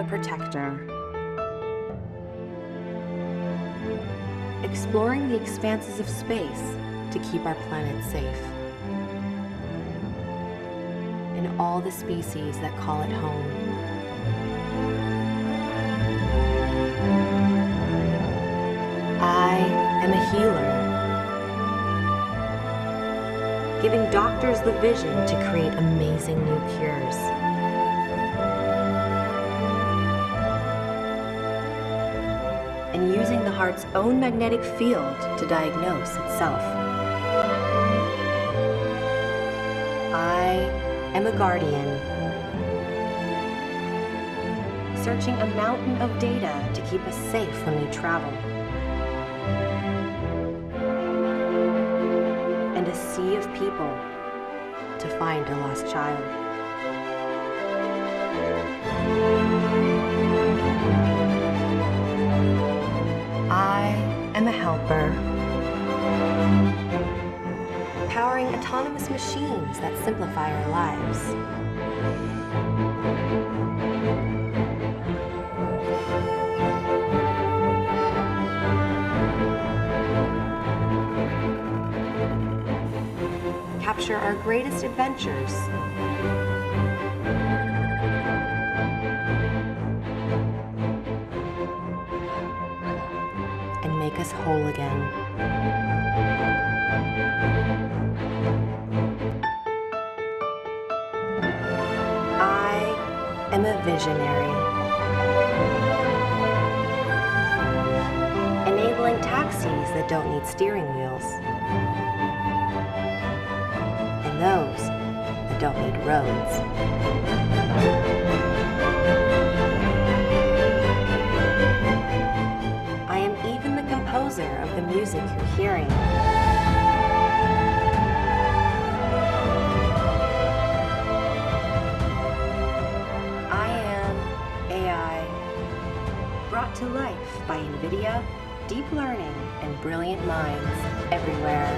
protector. Exploring the expanses of space to keep our planet safe. And all the species that call it home. I am a healer, giving doctors the vision to create amazing new cures. And using the heart's own magnetic field to diagnose itself. I am a guardian, searching a mountain of data to keep us safe when we travel. And a sea of people to find a lost child. I am a helper, powering autonomous machines that simplify our lives. Capture our greatest adventures. And make us whole again. I am a visionary, enabling taxis that don't need steering wheels, and those that don't need roads. I am even the composer of the music you're hearing. I am AI, brought to life by NVIDIA, deep learning, and brilliant minds everywhere.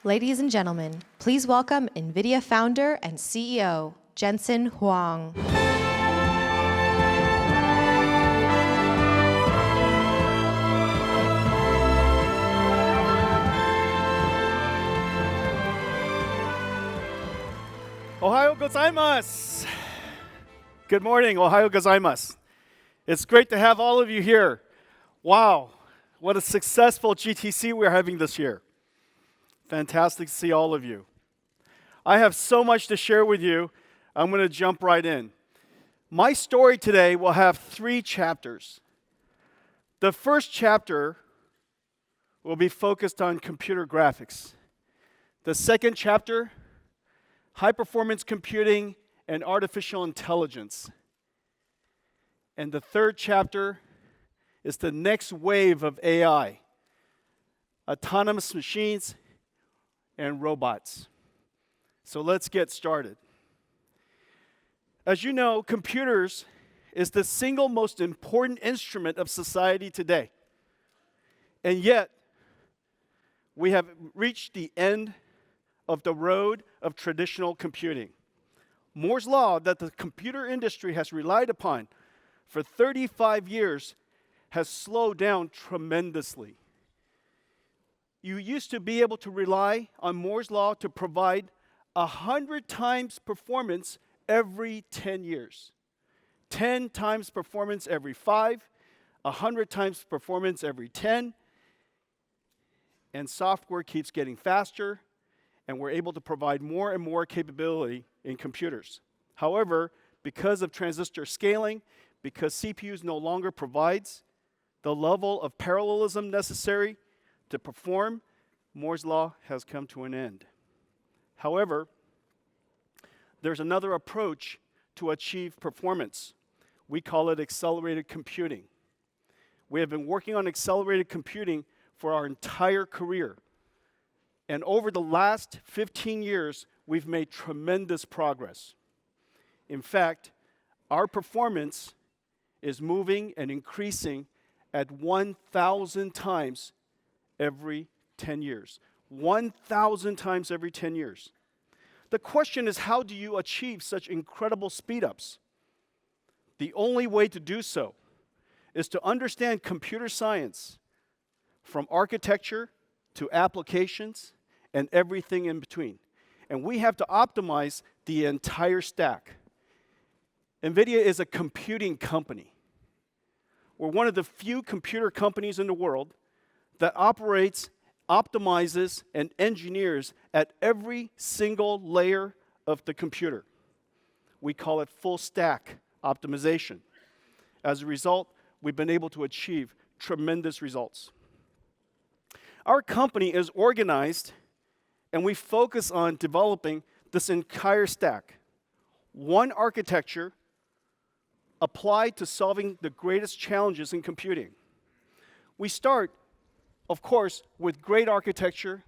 Ladies and gentlemen, please welcome NVIDIA founder and CEO, Jensen Huang. Ohayo gozaimasu. Good morning, ohayo gozaimasu. It's great to have all of you here. Wow, what a successful GTC we're having this year. Fantastic to see all of you. I have so much to share with you. I'm going to jump right in. My story today will have 3 chapters. The first chapter will be focused on computer graphics. The second chapter, high-performance computing and artificial intelligence. And the third chapter is the next wave of AI, autonomous machines and robots. So let's get started. As you know, computers is the single most important instrument of society today. And yet, we have reached the end of the road of traditional computing. Moore's law that the computer industry has relied upon for 35 years has slowed down tremendously. You used to be able to rely on Moore's law to provide 100 times performance every 10 years. 10 times performance every 5, 100 times performance every 10, and software keeps getting faster, and we're able to provide more and more capability in computers. However, because of transistor scaling, because CPUs no longer provides the level of parallelism necessary to perform, Moore's law has come to an end. However, there's another approach to achieve performance. We call it accelerated computing. We have been working on accelerated computing for our entire career. And over the last 15 years, we've made tremendous progress. In fact, our performance is moving and increasing at 1,000 times every 10 years. 1,000 times every 10 years. The question is, how do you achieve such incredible speed-ups? The only way to do so is to understand computer science from architecture to applications and everything in between. And we have to optimize the entire stack. NVIDIA is a computing company. We're one of the few computer companies in the world that operates, optimizes, and engineers at every single layer of the computer. We call it full stack optimization. As a result, we've been able to achieve tremendous results. Our company is organized, and we focus on developing this entire stack. One architecture applied to solving the greatest challenges in computing. We start, of course, with great architecture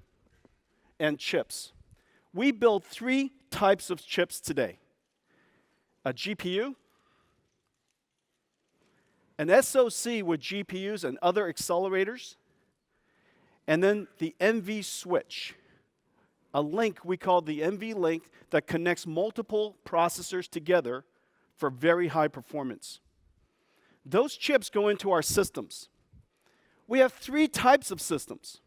and chips. We build 3 types of chips today: a GPU, an SoC with GPUs and other accelerators, and then the NV switch, a link we call the NV link that connects multiple processors together for very high performance. Those chips go into our systems. We have 3 types of systems.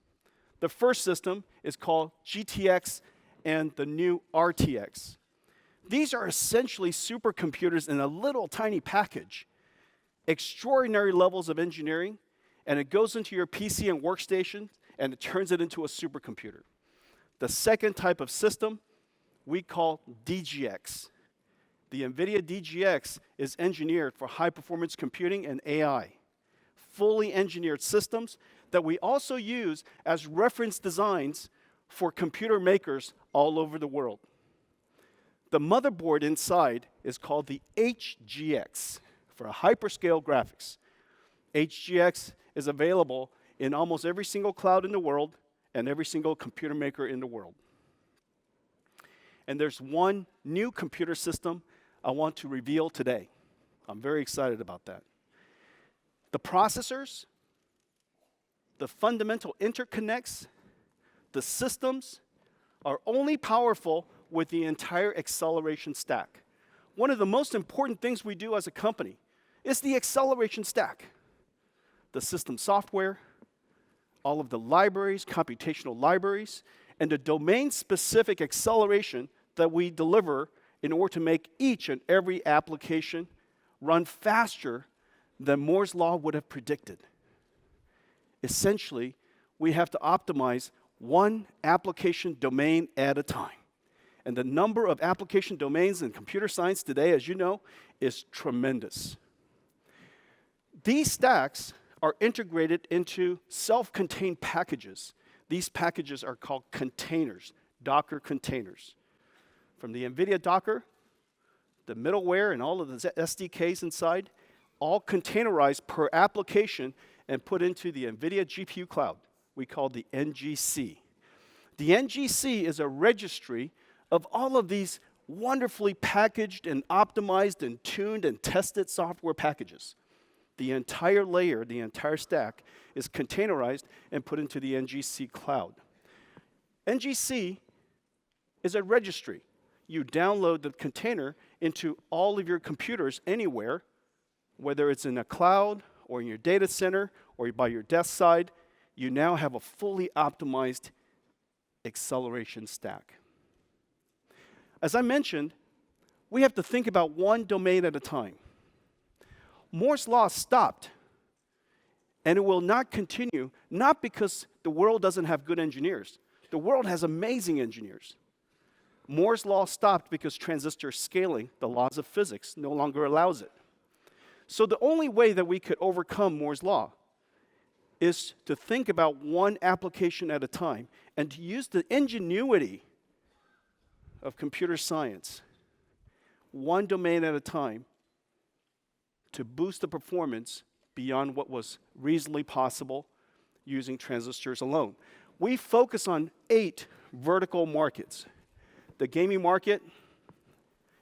The first system is called GTX and the new RTX. These are essentially supercomputers in a little tiny package. Extraordinary levels of engineering, and it goes into your PC and workstation, and it turns it into a supercomputer. The second type of system we call DGX. The NVIDIA DGX is engineered for high-performance computing and AI. Fully engineered systems that we also use as reference designs for computer makers all over the world. The motherboard inside is called the HGX for hyperscale graphics. HGX is available in almost every single cloud in the world and every single computer maker in the world. And there's one new computer system I want to reveal today. I'm very excited about that. The processors, the fundamental interconnects, the systems are only powerful with the entire acceleration stack. One of the most important things we do as a company is the acceleration stack. The system software, all of the libraries, computational libraries, and the domain-specific acceleration that we deliver in order to make each and every application run faster than Moore's Law would have predicted. Essentially, we have to optimize one application domain at a time. And the number of application domains in computer science today, as you know, is tremendous. These stacks are integrated into self-contained packages. These packages are called containers, Docker containers. From the NVIDIA Docker, the middleware and all of the SDKs inside, all containerized per application and put into the NVIDIA GPU cloud. We call the NGC. The NGC is a registry of all of these wonderfully packaged and optimized and tuned and tested software packages. The entire layer, the entire stack, is containerized and put into the NGC cloud. NGC is a registry. You download the container into all of your computers anywhere, whether it's in a cloud or in your data center or by your desk side. You now have a fully optimized acceleration stack. As I mentioned, we have to think about one domain at a time. Moore's Law stopped, and it will not continue, not because the world doesn't have good engineers. The world has amazing engineers. Moore's Law stopped because transistor scaling, the laws of physics, no longer allows it. So the only way that we could overcome Moore's Law is to think about one application at a time and to use the ingenuity of computer science, one domain at a time, to boost the performance beyond what was reasonably possible using transistors alone. We focus on 8 vertical markets. The gaming market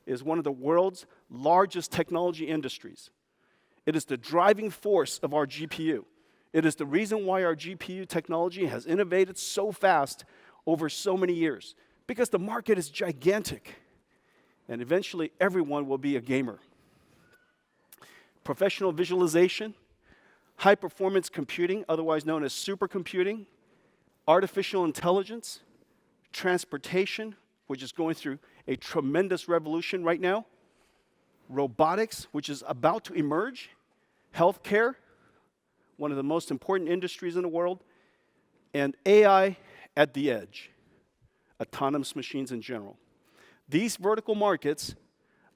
is one of the world's largest technology industries. It is the driving force of our GPU. It is the reason why our GPU technology has innovated so fast over so many years, because the market is gigantic, and eventually everyone will be a gamer. Professional visualization, high-performance computing, otherwise known as supercomputing, artificial intelligence, transportation, which is going through a tremendous revolution right now, robotics, which is about to emerge, healthcare, one of the most important industries in the world, and AI at the edge, autonomous machines in general. These vertical markets,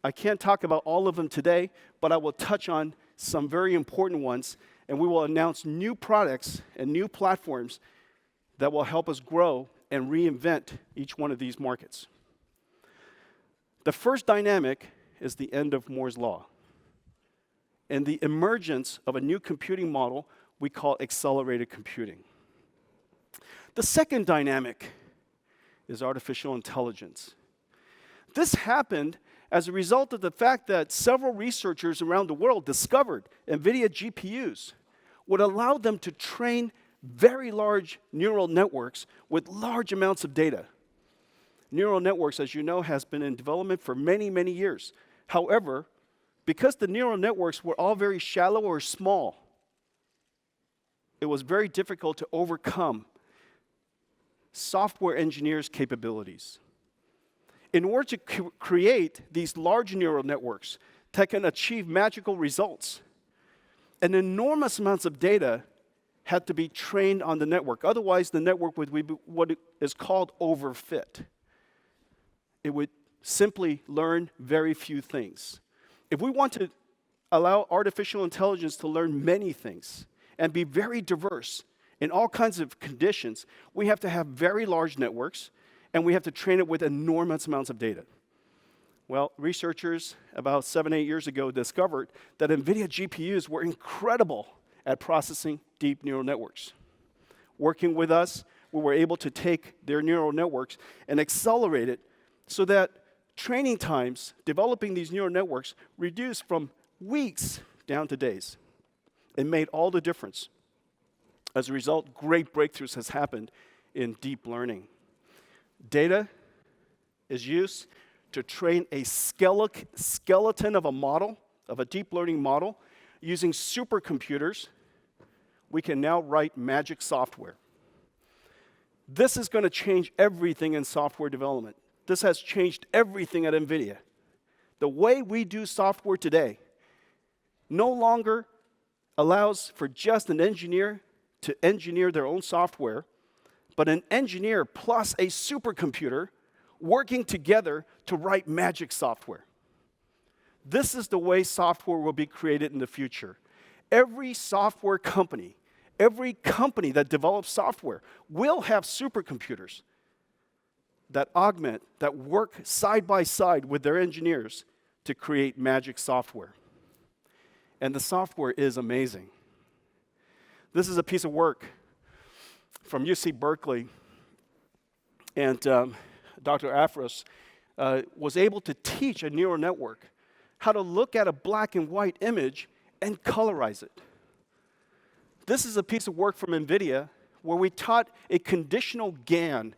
I can't talk about all of them today, but I will touch on some very important ones, and we will announce new products and new platforms that will help us grow and reinvent each one of these markets. The first dynamic is the end of Moore's Law and the emergence of a new computing model we call accelerated computing. The second dynamic is artificial intelligence. This happened as a result of the fact that several researchers around the world discovered NVIDIA GPUs would allow them to train very large neural networks with large amounts of data. Neural networks, as you know, has been in development for many, many years. However, because the neural networks were all very shallow or small, it was very difficult to overcome software engineers' capabilities. In order to create these large neural networks that can achieve magical results, an enormous amounts of data had to be trained on the network. Otherwise, the network would be what is called overfit. It would simply learn very few things. If we want to allow artificial intelligence to learn many things and be very diverse in all kinds of conditions, we have to have very large networks, and we have to train it with enormous amounts of data. Well, researchers about 7-8 years ago discovered that NVIDIA GPUs were incredible at processing deep neural networks. Working with us, we were able to take their neural networks and accelerate it so that training times, developing these neural networks, reduced from weeks down to days. It made all the difference. As a result, great breakthroughs has happened in deep learning. Data is used to train a skeleton of a model, of a deep learning model. Using supercomputers, we can now write magic software. This is going to change everything in software development. This has changed everything at NVIDIA. The way we do software today no longer allows for just an engineer to engineer their own software, but an engineer plus a supercomputer working together to write magic software. This is the way software will be created in the future. Every software company, every company that develops software will have supercomputers that augment, that work side by side with their engineers to create magic software. And the software is amazing. This is a piece of work from UC Berkeley, and Dr. Afros was able to teach a neural network how to look at a black and white image and colorize it. This is a piece of work from NVIDIA where we taught a conditional GAN,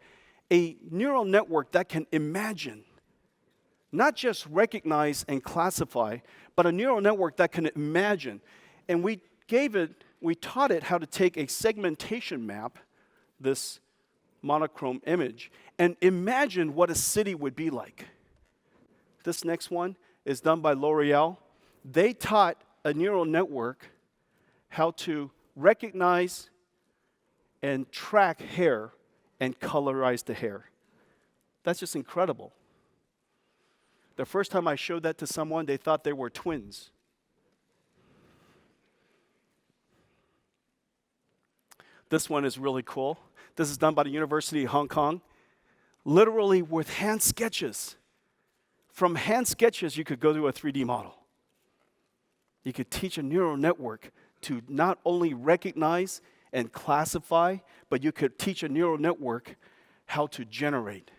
a neural network that can imagine, not just recognize and classify, but a neural network that can imagine. And we taught it how to take a segmentation map, this monochrome image, and imagine what a city would be like. This next one is done by L'Oreal. They taught a neural network how to recognize and track hair and colorize the hair. That's just incredible. The first time I showed that to someone, they thought they were twins. This one is really cool. This is done by the University of Hong Kong, literally with hand sketches. From hand sketches, you could go to a 3D model. You could teach a neural network to not only recognize and classify, but you could teach a neural network how to generate.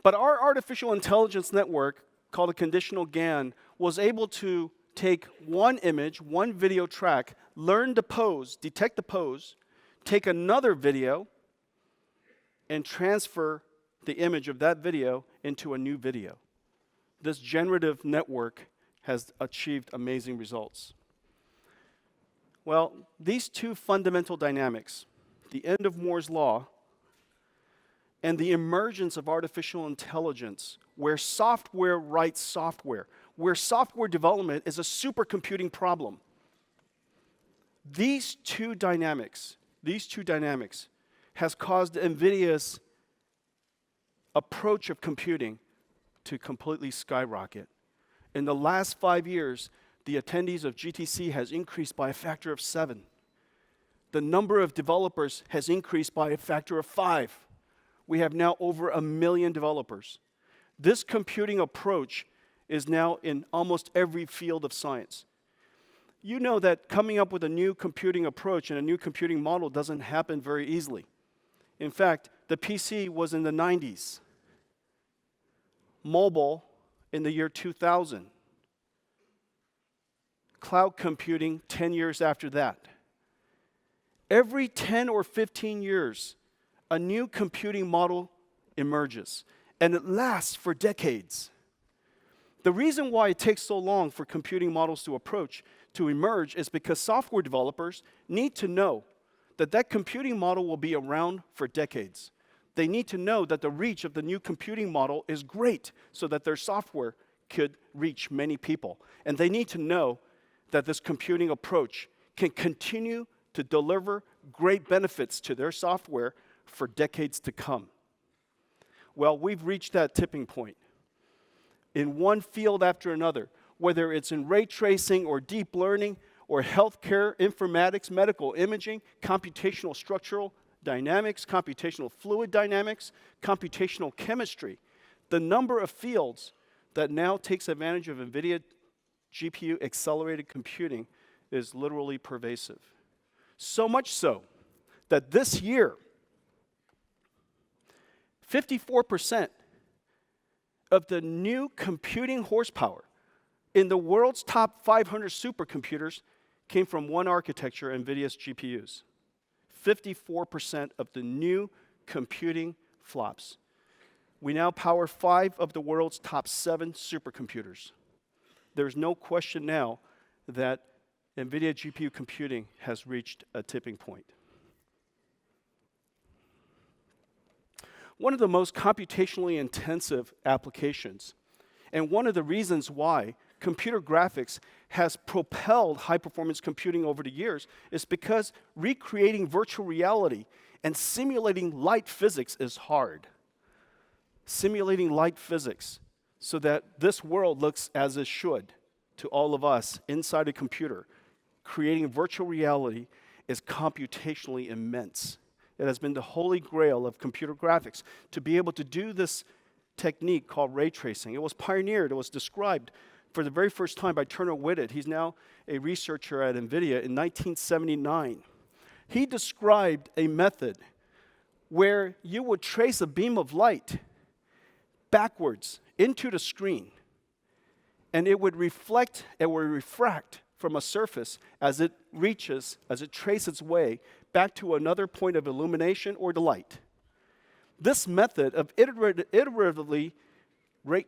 But our artificial intelligence network, called a conditional GAN, was able to take one image, one video track, learn the pose, detect the pose, take another video, and transfer the image of that video into a new video. This generative network has achieved amazing results. Well, these two fundamental dynamics, the end of Moore's law and the emergence of artificial intelligence, where software writes software, where software development is a supercomputing problem. These two dynamics has caused NVIDIA's approach of computing to completely skyrocket. In the last 5 years, the attendees of GTC has increased by a factor of 7. The number of developers has increased by a factor of 5. We have now over 1 million developers. This computing approach is now in almost every field of science. You know that coming up with a new computing approach and a new computing model doesn't happen very easily. In fact, the PC was in the 90s. Mobile in the year 2000. Cloud computing 10 years after that. Every 10 or 15 years, a new computing model emerges, and it lasts for decades. The reason why it takes so long for computing models to emerge is because software developers need to know that that computing model will be around for decades. They need to know that the reach of the new computing model is great so that their software could reach many people. And they need to know that this computing approach can continue to deliver great benefits to their software for decades to come. Well, we've reached that tipping point. In one field after another, whether it's in ray tracing or deep learning or healthcare, informatics, medical imaging, computational structural dynamics, computational fluid dynamics, computational chemistry, the number of fields that now takes advantage of NVIDIA GPU accelerated computing is literally pervasive. So much so that this year, 54% of the new computing horsepower in the world's top 500 supercomputers came from one architecture, NVIDIA's GPUs. 54% of the new computing flops. We now power 5 of the world's top 7 supercomputers. There's no question now that NVIDIA GPU computing has reached a tipping point. One of the most computationally intensive applications, and one of the reasons why computer graphics has propelled high-performance computing over the years, is because recreating virtual reality and simulating light physics is hard. Simulating light physics so that this world looks as it should to all of us inside a computer, creating virtual reality is computationally immense. It has been the holy grail of computer graphics to be able to do this technique called ray tracing. It was pioneered, it was described for the very first time by Turner Whitted. He's now a researcher at NVIDIA in 1979. He described a method where you would trace a beam of light backwards into the screen, and it would refract from a surface as it traces its way back to another point of illumination or the light. This method of iteratively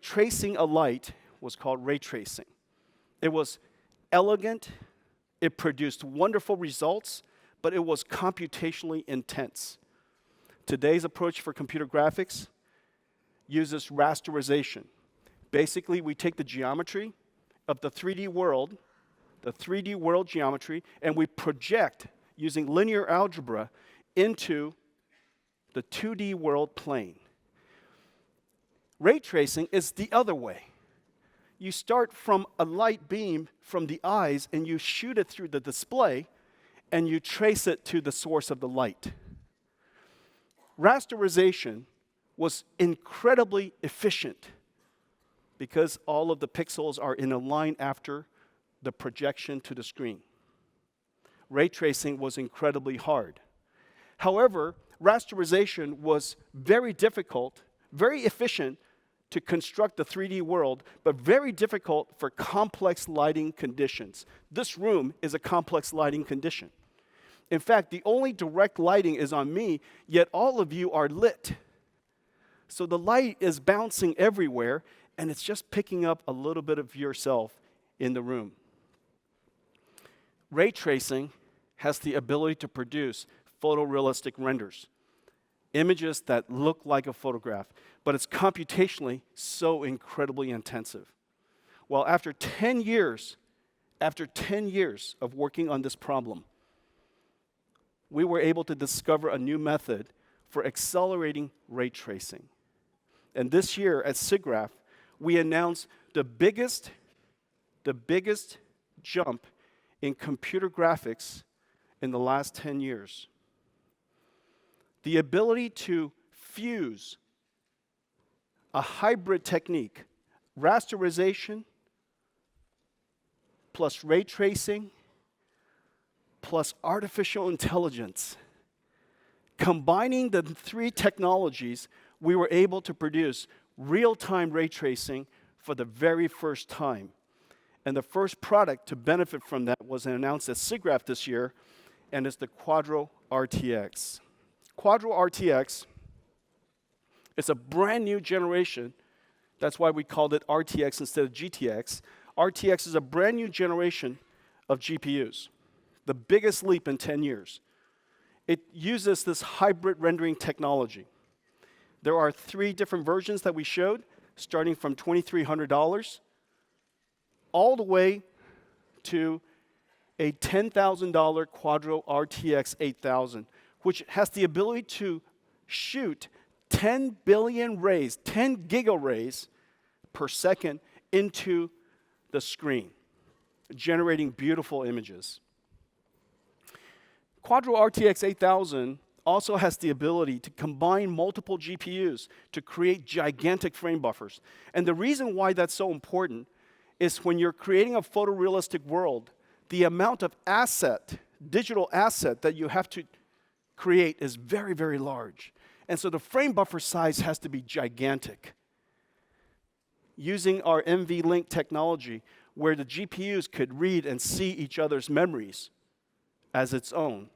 tracing a light was called ray tracing. It was elegant, it produced wonderful results, but it was computationally intense. Today's approach for computer graphics uses rasterization. Basically, we take the geometry of the 3D world geometry, and we project using linear algebra into the 2D world plane. Ray tracing is the other way. You start from a light beam from the eyes and you shoot it through the display and you trace it to the source of the light. Rasterization was incredibly efficient because all of the pixels are in a line after the projection to the screen. Ray tracing was incredibly hard. However, rasterization was very difficult, very efficient to construct the 3D world, but very difficult for complex lighting conditions. This room is a complex lighting condition. In fact, the only direct lighting is on me, yet all of you are lit. So the light is bouncing everywhere, and it's just picking up a little bit of yourself in the room. Ray tracing has the ability to produce photorealistic renders, images that look like a photograph, but it's computationally so incredibly intensive. Well, after 10 years of working on this problem, we were able to discover a new method for accelerating ray tracing. And this year at SIGGRAPH, we announced the biggest jump in computer graphics in the last 10 years. The ability to fuse a hybrid technique, rasterization plus ray tracing plus artificial intelligence. Combining the three technologies, we were able to produce real-time ray tracing for the very first time. And the first product to benefit from that was announced at SIGGRAPH this year, and it's the Quadro RTX. Quadro RTX is a brand new generation. That's why we called it RTX instead of GTX. RTX is a brand new generation of GPUs, the biggest leap in 10 years. It uses this hybrid rendering technology. There are 3 different versions that we showed, starting from $2,300 all the way to a $10,000 Quadro RTX 8000, which has the ability to shoot 10 billion rays, 10 gigarays per second into the screen, generating beautiful images. Quadro RTX 8000 also has the ability to combine multiple GPUs to create gigantic frame buffers. And the reason why that's so important is when you're creating a photorealistic world, the amount of digital asset that you have to create is very, very large. And so the frame buffer size has to be gigantic. Using our NVLink technology, where the GPUs could read and see each other's memories as its own,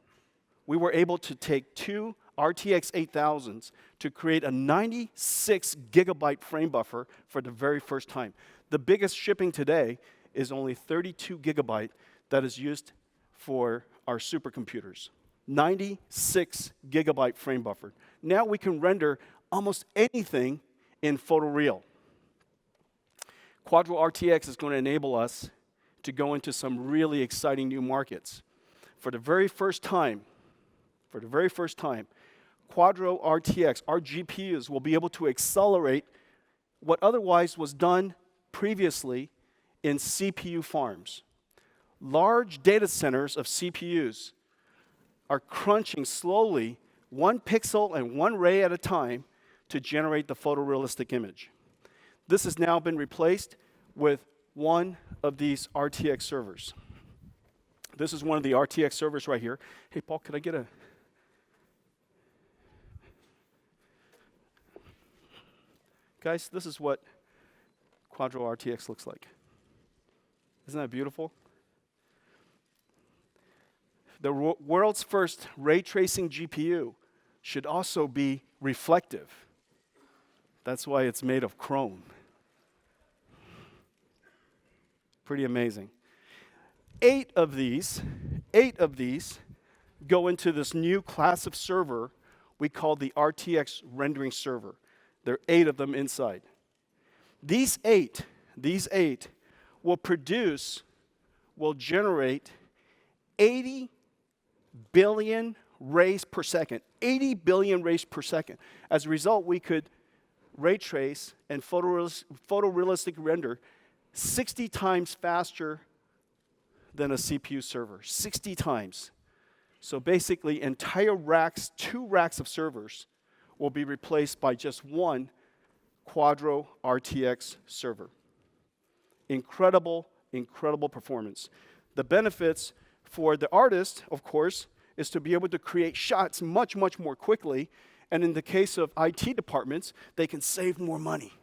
we were able to take 2 RTX 8000s to create a 96 gigabyte frame buffer for the very first time. The biggest shipping today is only 32 gigabyte that is used for our supercomputers. 96 gigabyte frame buffer. Now we can render almost anything in photoreal. Quadro RTX is going to enable us to go into some really exciting new markets. For the very first time, Quadro RTX, our GPUs, will be able to accelerate what otherwise was done previously in CPU farms. Large data centers of CPUs are crunching slowly 1 pixel and 1 ray at a time to generate the photorealistic image. This has now been replaced with one of these RTX servers. This is one of the RTX servers right here. Hey, Paul, could I get a... Guys, this is what Quadro RTX looks like. Isn't that beautiful? The world's first ray tracing GPU should also be reflective. That's why it's made of chrome. Pretty amazing. 8 of these go into this new class of server we call the RTX rendering server. There are 8 of them inside. These eight will generate 80 billion rays per second. 80 billion rays per second. As a result, we could ray trace and photorealistic render 60 times faster than a CPU server. 60 times. So basically, entire racks, 2 racks of servers, will be replaced by just one Quadro RTX server. Incredible, incredible performance. The benefits for the artist, of course, is to be able to create shots much, much more quickly. And in the case of IT departments, they can save more money.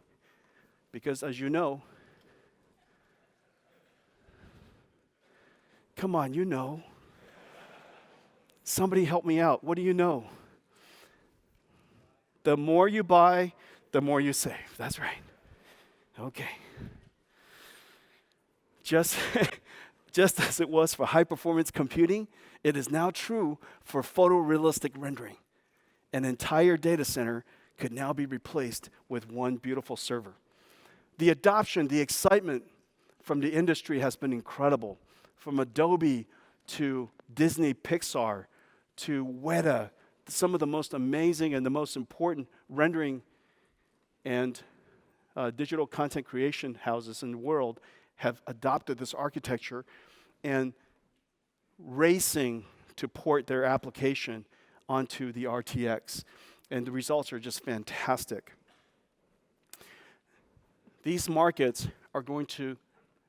Because as you know, come on, you know. Somebody help me out. What do you know? The more you buy, the more you save. That's right. Okay. Just as it was for high-performance computing, it is now true for photorealistic rendering. An entire data center could now be replaced with one beautiful server. The adoption, the excitement from the industry has been incredible. From Adobe to Disney, Pixar, to Weta, some of the most amazing and the most important rendering and digital content creation houses in the world have adopted this architecture and racing to port their application onto the RTX. And the results are just fantastic. These markets are going to,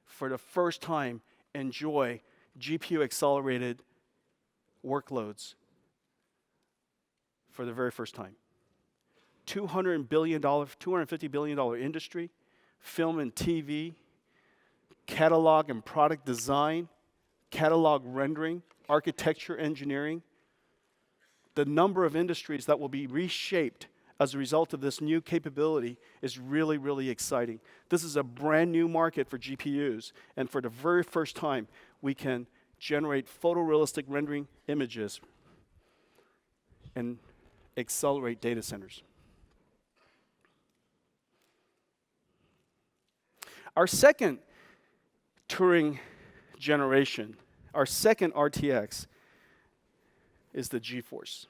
for the first time, enjoy GPU-accelerated workloads for the very first time. $250 billion industry, film and TV, catalog and product design, catalog rendering, architecture engineering. The number of industries that will be reshaped as a result of this new capability is really, really exciting. This is a brand new market for GPUs, and for the very first time, we can generate photorealistic rendering images and accelerate data centers. Our second Turing generation, our second RTX, is the GeForce.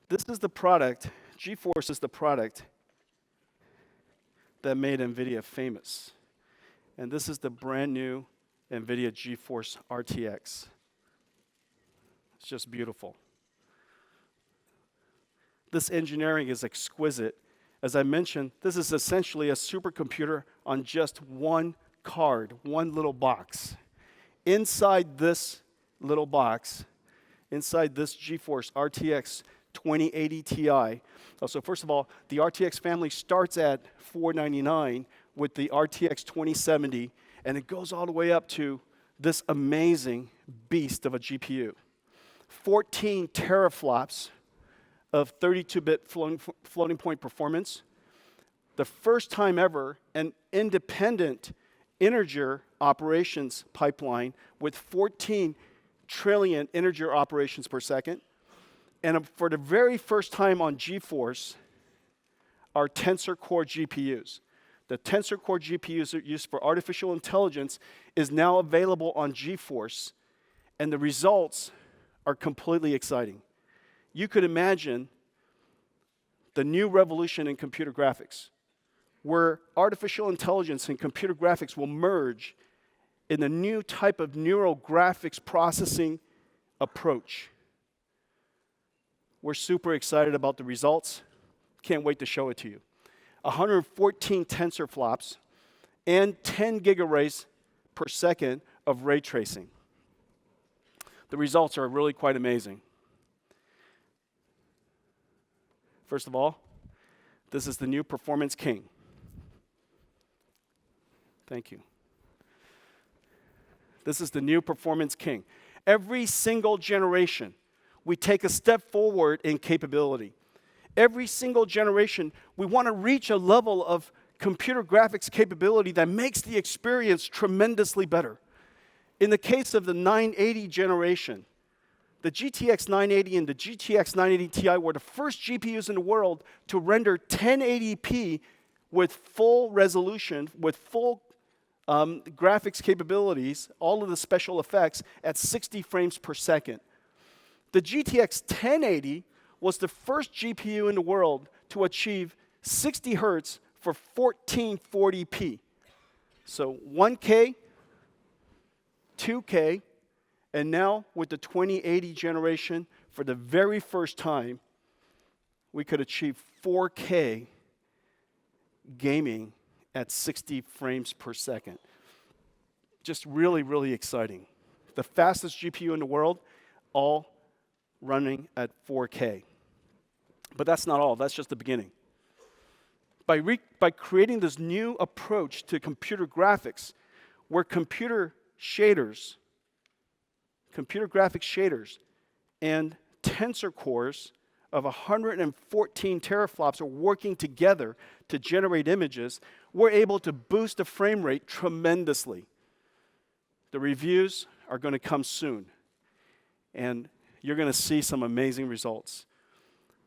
This is the product, GeForce is the product that made NVIDIA famous. And this is the brand new NVIDIA GeForce RTX. It's just beautiful. This engineering is exquisite. As I mentioned, this is essentially a supercomputer on just one card, one little box. Inside this little box, inside this GeForce RTX 2080 Ti. So first of all, the RTX family starts at $499 with the RTX 2070, and it goes all the way up to this amazing beast of a GPU. 14 teraflops of 32-bit floating point performance. The first time ever, an independent integer operations pipeline with 14 trillion integer operations per second. And for the very first time on GeForce, our Tensor Core GPUs. The Tensor Core GPUs are used for artificial intelligence is now available on GeForce, and the results are completely exciting. You could imagine the new revolution in computer graphics, where artificial intelligence and computer graphics will merge in a new type of neural graphics processing approach. We're super excited about the results. Can't wait to show it to you. 114 tensor flops and 10 gigaarrays per second of ray tracing. The results are really quite amazing. First of all, this is the new Performance King. Thank you. This is the new Performance King. Every single generation, we take a step forward in capability. Every single generation, we want to reach a level of computer graphics capability that makes the experience tremendously better. In the case of the 980 generation, the GTX 980 and the GTX 980 Ti were the first GPUs in the world to render 1080p with full resolution, with full graphics capabilities, all of the special effects at 60 frames per second. The GTX 1080 was the first GPU in the world to achieve 60 hertz for 1440p. So 1K, 2K, and now with the 2080 generation, for the very first time, we could achieve 4K gaming at 60 frames per second. Just really, really exciting. The fastest GPU in the world, all running at 4K. But that's not all. That's just the beginning. By creating this new approach to computer graphics, where computer graphic shaders, and tensor cores of 114 teraflops are working together to generate images, we're able to boost the frame rate tremendously. The reviews are going to come soon, and you're going to see some amazing results.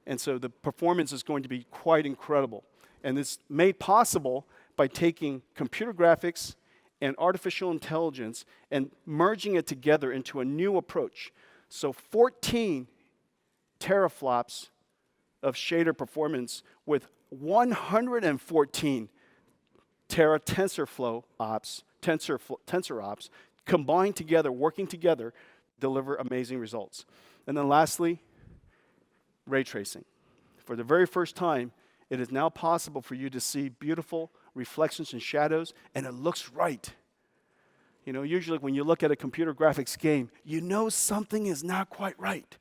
And so the performance is going to be quite incredible. And it's made possible by taking computer graphics and artificial intelligence and merging it together into a new approach. So 14 teraflops of shader performance with 114 tensor ops combined together, working together, deliver amazing results. And then lastly, ray tracing. For the very first time, it is now possible for you to see beautiful reflections and shadows, and it looks right. You know, usually when you look at a computer graphics game, you know something is not quite right.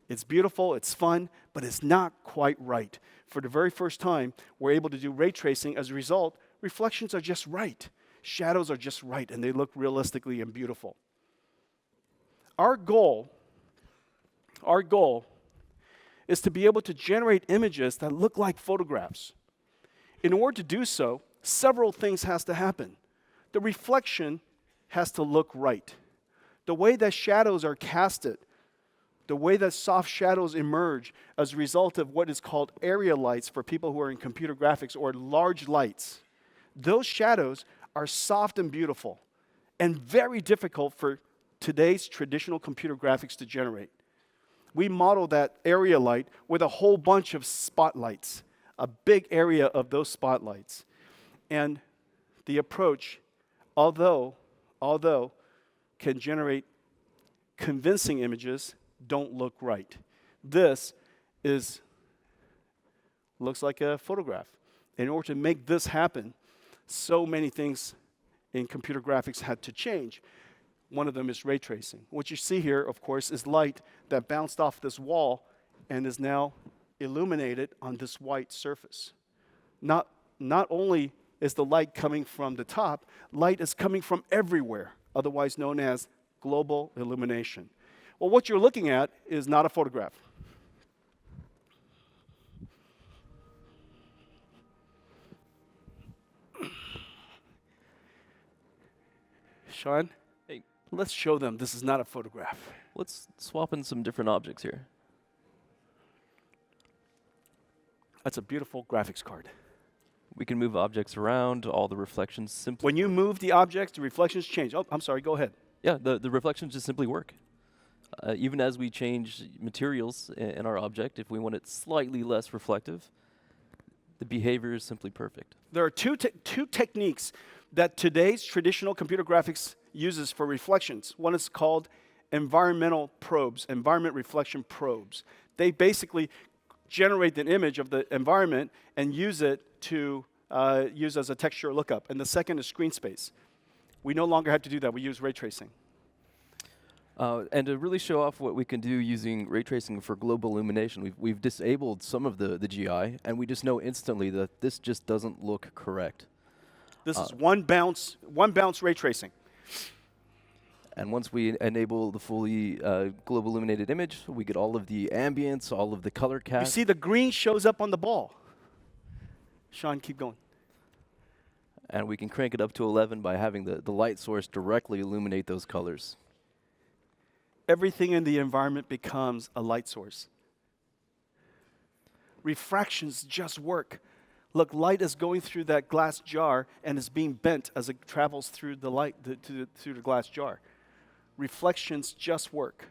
It's beautiful, it's fun, but it's not quite right. For the very first time, we're able to do ray tracing. As a result, reflections are just right. Shadows are just right, and they look realistically and beautiful. Our goal is to be able to generate images that look like photographs. In order to do so, several things has to happen. The reflection has to look right. The way that shadows are casted, the way that soft shadows emerge as a result of what is called area lights for people who are in computer graphics, or large lights. Those shadows are soft and beautiful and very difficult for today's traditional computer graphics to generate. We model that area light with a whole bunch of spotlights, a big area of those spotlights. And the approach, although can generate convincing images, don't look right. This looks like a photograph. In order to make this happen, so many things in computer graphics had to change. One of them is ray tracing. What you see here, of course, is light that bounced off this wall and is now illuminated on this white surface. Not only is the light coming from the top, light is coming from everywhere, otherwise known as global illumination. Well, what you're looking at is not a photograph. Sean? Hey. Let's show them this is not a photograph. Let's swap in some different objects here. That's a beautiful graphics card. We can move objects around, all the reflections simply. When you move the objects, the reflections change. Oh, I'm sorry, go ahead. Yeah, the reflections just simply work. Even as we change materials in our object, if we want it slightly less reflective, the behavior is simply perfect. There are two techniques that today's traditional computer graphics uses for reflections. One is called environment reflection probes. They basically generate an image of the environment and use it to use as a texture lookup. And the second is screen space. We no longer have to do that. We use ray tracing. And to really show off what we can do using ray tracing for global illumination, we've disabled some of the GI, and we just know instantly that this just doesn't look correct. This is one bounce ray tracing. And once we enable the fully global illuminated image, we get all of the ambience, all of the color cast. You see the green shows up on the ball. Sean, keep going. And we can crank it up to 11 by having the light source directly illuminate those colors. Everything in the environment becomes a light source. Refractions just work. Look, light is going through that glass jar and is being bent as it travels through the light through the glass jar. Reflections just work,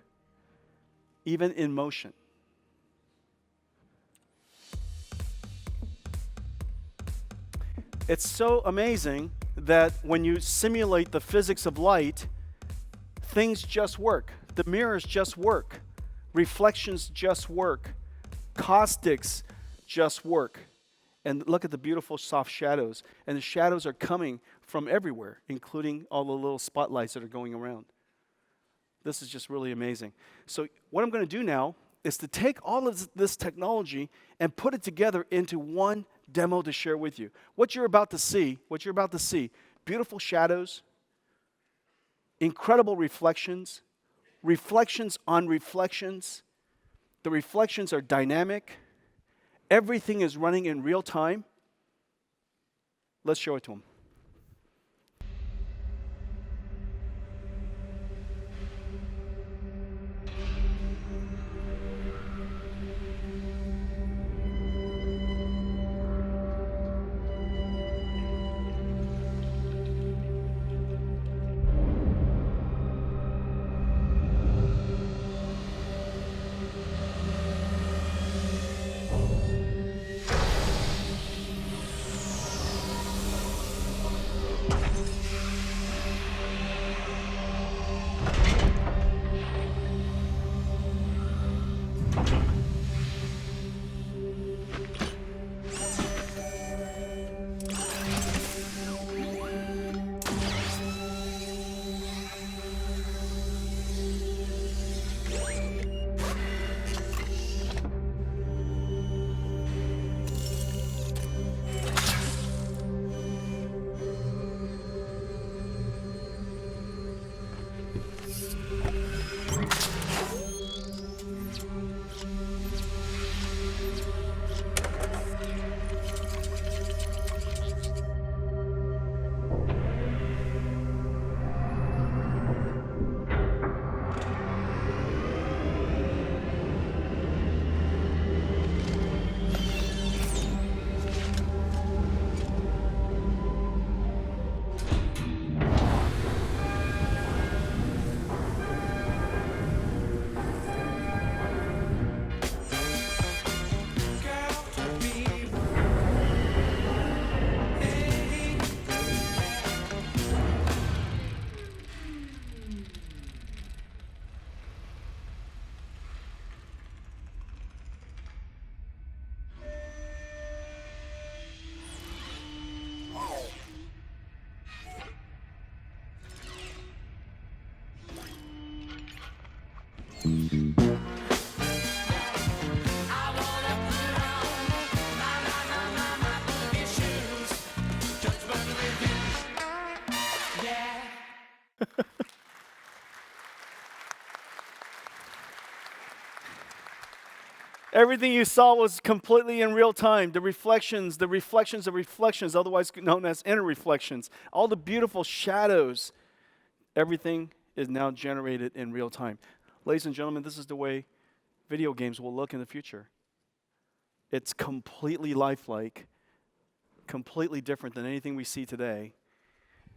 even in motion. It's so amazing that when you simulate the physics of light, things just work. The mirrors just work. Reflections just work. Caustics just work. And look at the beautiful soft shadows. And the shadows are coming from everywhere, including all the little spotlights that are going around. This is just really amazing. So what I'm going to do now is to take all of this technology and put it together into one demo to share with you. What you're about to see, beautiful shadows, incredible reflections, reflections on reflections. The reflections are dynamic. Everything is running in real time. Let's show it to them. Everything you saw was completely in real time. The reflections of reflections, otherwise known as inner reflections. All the beautiful shadows. Everything is now generated in real time. Ladies and gentlemen, this is the way video games will look in the future. It's completely lifelike, completely different than anything we see today.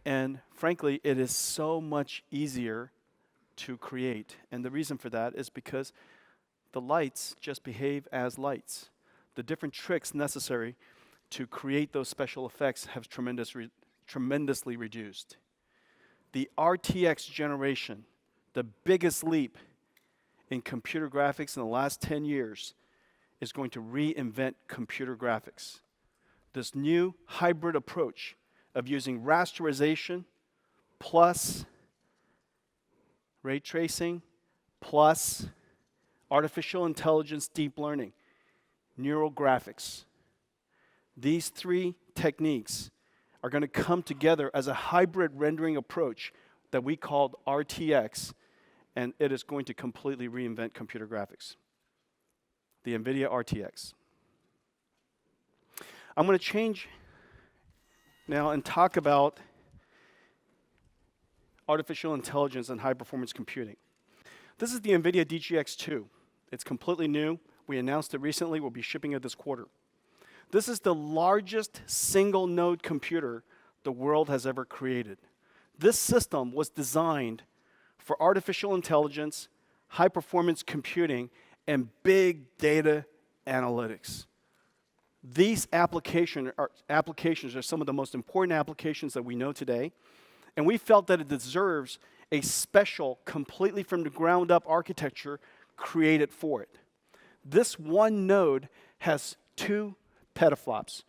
And frankly, it is so much easier to create. And the reason for that is because the lights just behave as lights. The different tricks necessary to create those special effects have tremendously reduced. The RTX generation, the biggest leap in computer graphics in the last 10 years, is going to reinvent computer graphics. This new hybrid approach of using rasterization plus ray tracing plus artificial intelligence, deep learning, neural graphics. These three techniques are going to come together as a hybrid rendering approach that we called RTX, and it is going to completely reinvent computer graphics. The NVIDIA RTX. I'm going to change now and talk about artificial intelligence and high-performance computing. This is the NVIDIA DGX2. It's completely new. We announced it recently. We'll be shipping it this quarter. This is the largest single-node computer the world has ever created. This system was designed for artificial intelligence, high-performance computing, and big data analytics. These applications are some of the most important applications that we know today, and we felt that it deserves a special, completely from the ground up architecture created for it. This one node has 2 petaflops.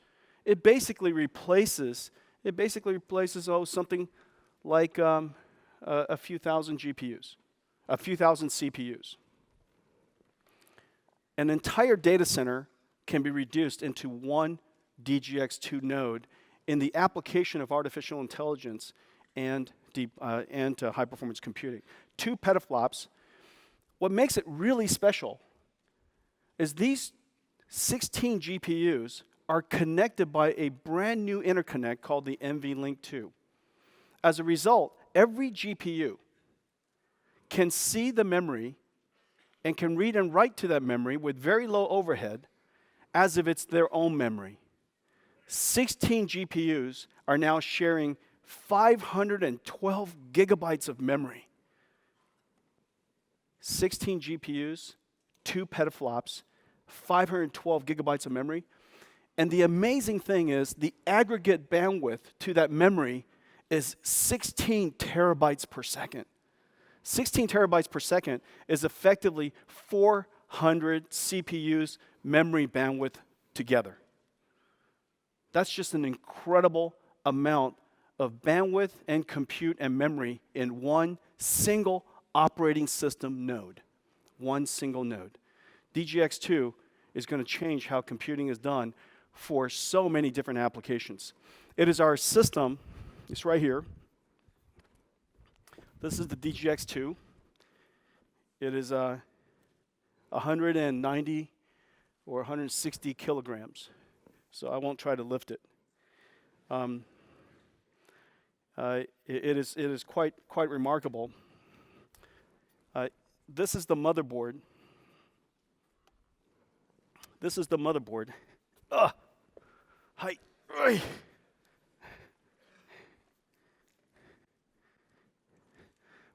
It basically replaces something like a few thousand GPUs, a few thousand CPUs. An entire data center can be reduced into one DGX2 node in the application of artificial intelligence and high-performance computing. 2 petaflops. What makes it really special is these 16 GPUs are connected by a brand new interconnect called the NVLink 2. As a result, every GPU can see the memory and can read and write to that memory with very low overhead as if it's their own memory. 16 GPUs are now sharing 512 gigabytes of memory. 16 GPUs, 2 petaflops, 512 gigabytes of memory. And the amazing thing is the aggregate bandwidth to that memory is 16 terabytes per second. 16 terabytes per second is effectively 400 CPUs memory bandwidth together. That's just an incredible amount of bandwidth and compute and memory in one single operating system node. One single node. DGX2 is going to change how computing is done for so many different applications. It is our system, it's right here. This is the DGX2. It is 190 or 160 kilograms. So I won't try to lift it. It is quite remarkable. This is the motherboard. This is the motherboard. Hi.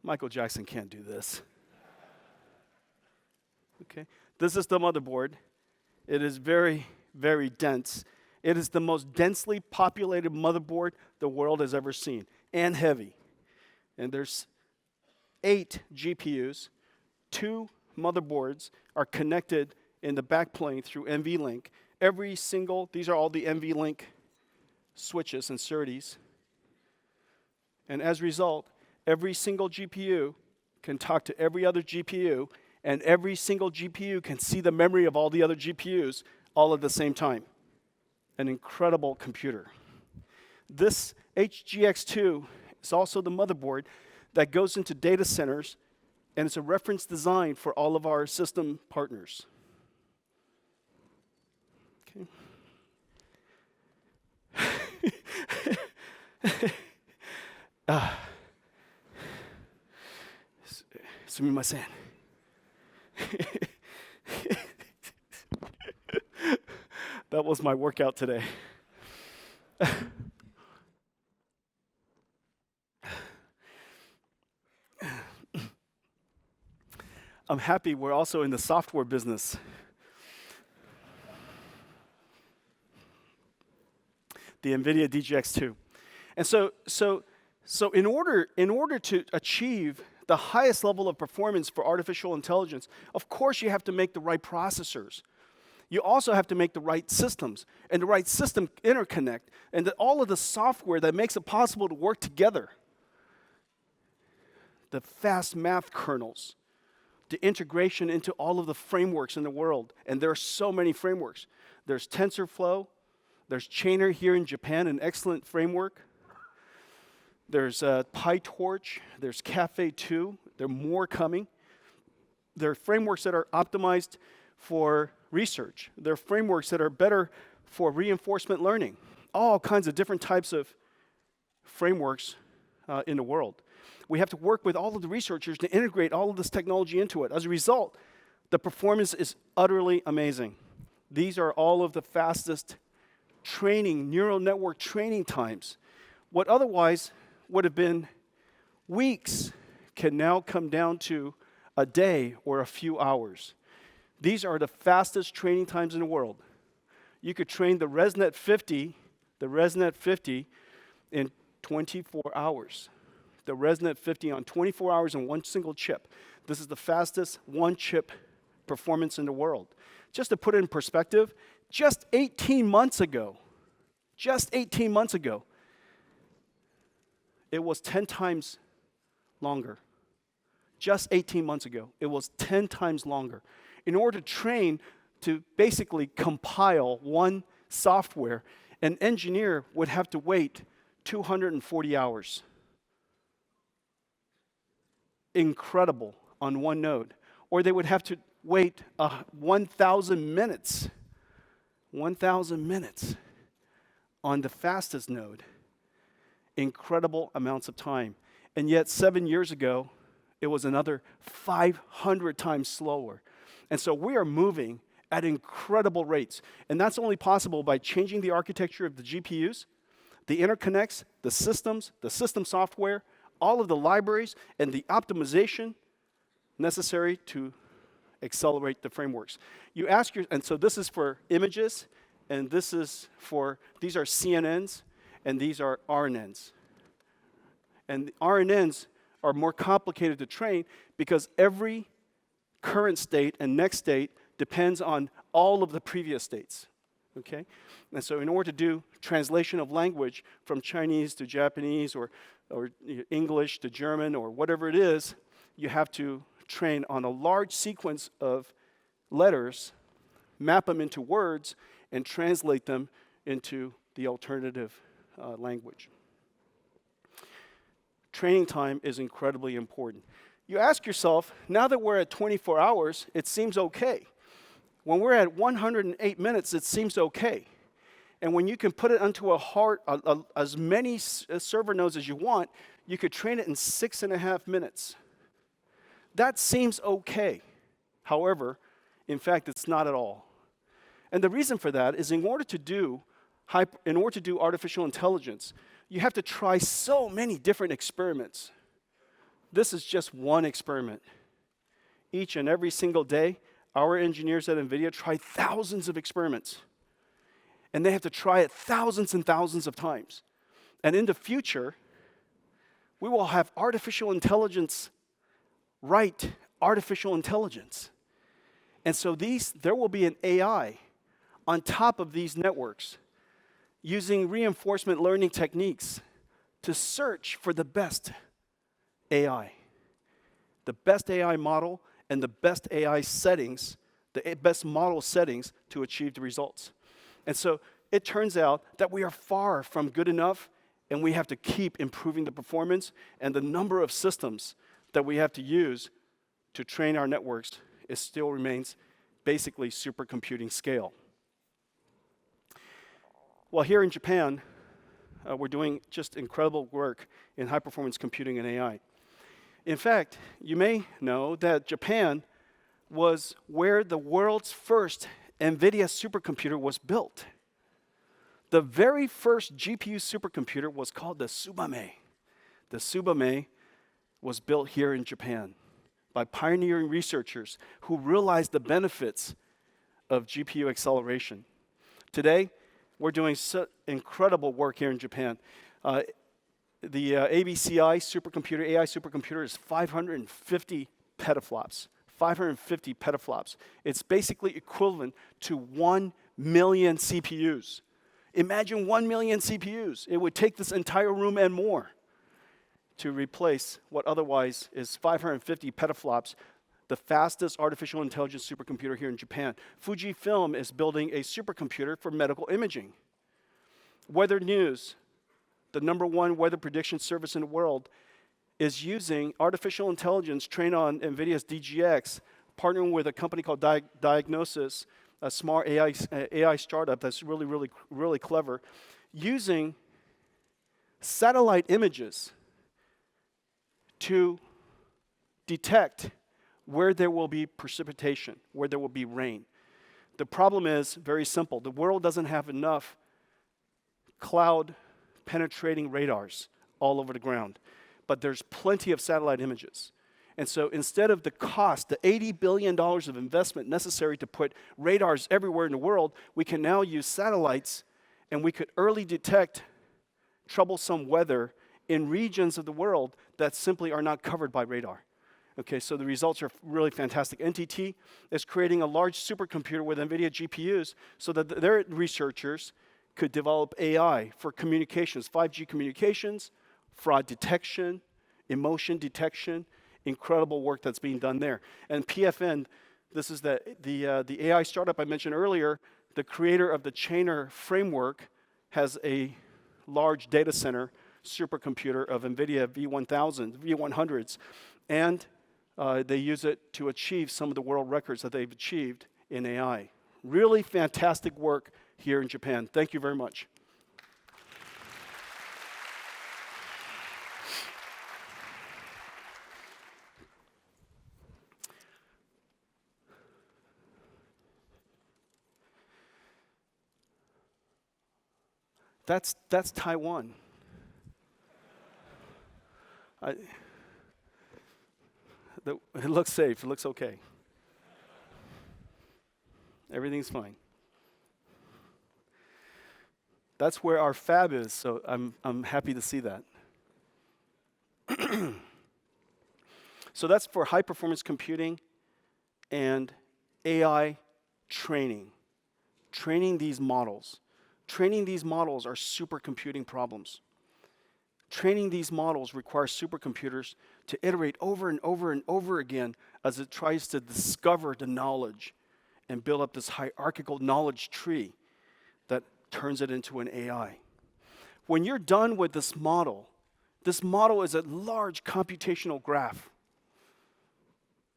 Michael Jackson can't do this. Okay. This is the motherboard. It is very, very dense. It is the most densely populated motherboard the world has ever seen, and heavy. And there's 8 GPUs. 2 motherboards are connected in the backplane through NVLink. These are all the NVLink switches and SerDes. And as a result, every single GPU can talk to every other GPU, and every single GPU can see the memory of all the other GPUs all at the same time. An incredible computer. This HGX2 is also the motherboard that goes into data centers, and it's a reference design for all of our system partners. Okay. Sumimasen. That was my workout today. I'm happy we're also in the software business. The NVIDIA DGX2. And so in order to achieve the highest level of performance for artificial intelligence, of course you have to make the right processors. You also have to make the right systems and the right system interconnect and all of the software that makes it possible to work together. The fast math kernels, the integration into all of the frameworks in the world. And there are so many frameworks. There's TensorFlow. There's Chainer here in Japan, an excellent framework. There's PyTorch. There's Cafe2. There are more coming. There are frameworks that are optimized for research. There are frameworks that are better for reinforcement learning. All kinds of different types of frameworks in the world. We have to work with all of the researchers to integrate all of this technology into it. As a result, the performance is utterly amazing. These are all of the fastest neural network training times. What otherwise would have been weeks can now come down to a day or a few hours. These are the fastest training times in the world. You could train the ResNet 50 in 24 hours. The ResNet 50 on 24 hours on one single chip. This is the fastest one-chip performance in the world. Just to put it in perspective, just 18 months ago, it was 10 times longer. Just 18 months ago, it was 10 times longer. In order to train, to basically compile one software, an engineer would have to wait 240 hours. Incredible on one node. Or they would have to wait 1,000 minutes. 1,000 minutes on the fastest node. Incredible amounts of time. And yet 7 years ago, it was another 500 times slower. And so we are moving at incredible rates. And that's only possible by changing the architecture of the GPUs, the interconnects, the systems, the system software, all of the libraries, and the optimization necessary to accelerate the frameworks. You ask and so this is for images, and these are CNNs, and these are RNNs. And the RNNs are more complicated to train because every current state and next state depends on all of the previous states, okay? And so in order to do translation of language from Chinese to Japanese or English to German or whatever it is, you have to train on a large sequence of letters, map them into words, and translate them into the alternative language. Training time is incredibly important. You ask yourself, now that we're at 24 hours, it seems okay. When we're at 108 minutes, it seems okay. And when you can put it onto as many server nodes as you want, you could train it in 6.5 minutes. That seems okay. However, in fact, it's not at all. And the reason for that is in order to do artificial intelligence, you have to try so many different experiments. This is just one experiment. Each and every single day, our engineers at NVIDIA try thousands of experiments. And they have to try it thousands and thousands of times. And in the future, we will have artificial intelligence write artificial intelligence. And so there will be an AI on top of these networks using reinforcement learning techniques to search for the best AI. The best AI model and the best AI settings, the best model settings to achieve the results. And so it turns out that we are far from good enough, and we have to keep improving the performance and the number of systems that we have to use to train our networks. It still remains basically supercomputing scale. Well, here in Japan, we're doing just incredible work in high-performance computing and AI. In fact, you may know that Japan was where the world's first NVIDIA supercomputer was built. The very first GPU supercomputer was called the Tsubame. The Tsubame was built here in Japan by pioneering researchers who realized the benefits of GPU acceleration. Today, we're doing incredible work here in Japan. The ABCI supercomputer, AI supercomputer, is 550 petaflops. 550 petaflops. It's basically equivalent to 1 million CPUs. Imagine 1 million CPUs. It would take this entire room and more to replace what otherwise is 550 petaflops, the fastest artificial intelligence supercomputer here in Japan. Fujifilm is building a supercomputer for medical imaging. Weather News, the #1 weather prediction service in the world, is using artificial intelligence trained on NVIDIA's DGX, partnering with a company called Diagnosis, a smart AI startup that's really clever, using satellite images to detect where there will be precipitation, where there will be rain. The problem is very simple. The world doesn't have enough cloud-penetrating radars all over the ground, but there's plenty of satellite images. And so instead of the cost, the $80 billion of investment necessary to put radars everywhere in the world, we can now use satellites, and we could early detect troublesome weather in regions of the world that simply are not covered by radar. Okay, so the results are really fantastic. NTT is creating a large supercomputer with NVIDIA GPUs so that their researchers could develop AI for communications, 5G communications, fraud detection, emotion detection. Incredible work that's being done there. And PFN, this is the AI startup I mentioned earlier, the creator of the Chainer framework, has a large data center supercomputer of NVIDIA V100s, and they use it to achieve some of the world records that they've achieved in AI. Really fantastic work here in Japan. Thank you very much. That's Taiwan. It looks safe. It looks okay. Everything's fine. That's where our fab is, so I'm happy to see that. So that's for high-performance computing and AI training. Training these models. Training these models are supercomputing problems. Training these models requires supercomputers to iterate over and over and over again as it tries to discover the knowledge and build up this hierarchical knowledge tree that turns it into an AI. When you're done with this model is a large computational graph.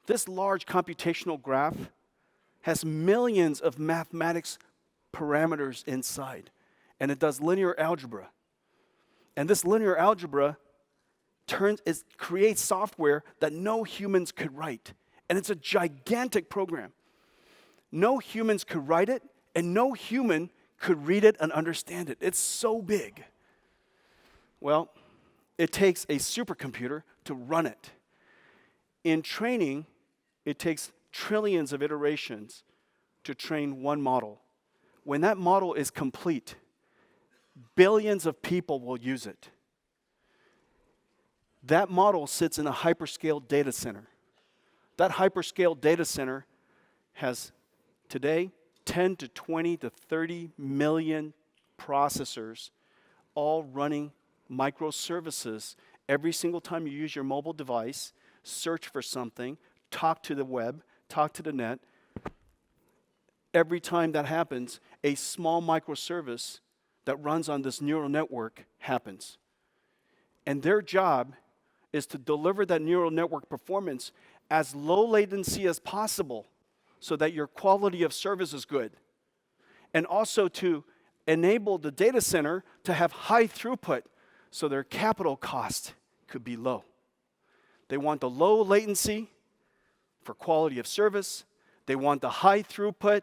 This large computational graph has millions of mathematics parameters inside, and it does linear algebra. And this linear algebra creates software that no humans could write. And it's a gigantic program. No humans could write it, and no human could read it and understand it. It's so big. Well, it takes a supercomputer to run it. In training, it takes trillions of iterations to train one model. When that model is complete, billions of people will use it. That model sits in a hyperscale data center. That hyperscale data center has today 10 to 20 to 30 million processors, all running microservices. Every single time you use your mobile device, search for something, talk to the web, talk to the net, every time that happens, a small microservice that runs on this neural network happens. And their job is to deliver that neural network performance as low latency as possible so that your quality of service is good. And also to enable the data center to have high throughput so their capital cost could be low. They want the low latency for quality of service. They want the high throughput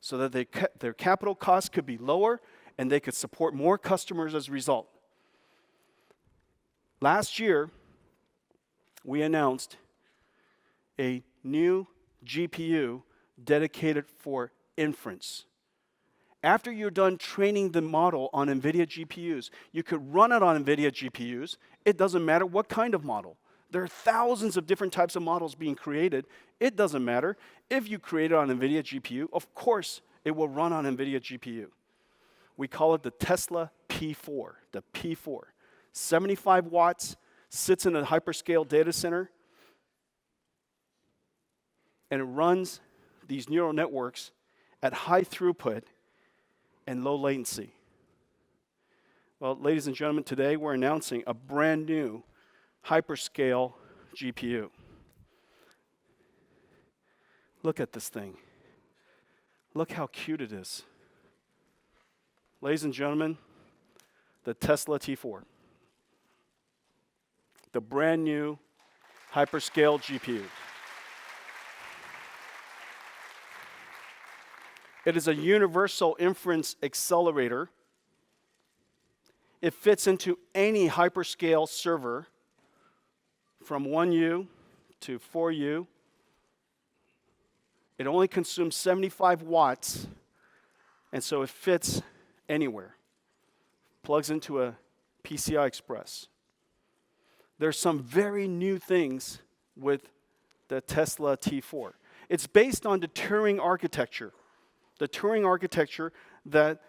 so that their capital costs could be lower and they could support more customers as a result. Last year, we announced a new GPU dedicated for inference. After you're done training the model on NVIDIA GPUs, you could run it on NVIDIA GPUs. It doesn't matter what kind of model. There are thousands of different types of models being created. It doesn't matter. If you create it on NVIDIA GPU, of course, it will run on NVIDIA GPU. We call it the Tesla P4, the P4. 75 watts, sits in a hyperscale data center, and it runs these neural networks at high throughput and low latency. Well, ladies and gentlemen, today we're announcing a brand new hyperscale GPU. Look at this thing. Look how cute it is. Ladies and gentlemen, the Tesla T4. The brand new hyperscale GPU. It is a universal inference accelerator. It fits into any hyperscale server from 1U to 4U. It only consumes 75 watts, and so it fits anywhere. Plugs into a PCI Express. There's some very new things with the Tesla T4. It's based on the Turing architecture. The Turing architecture that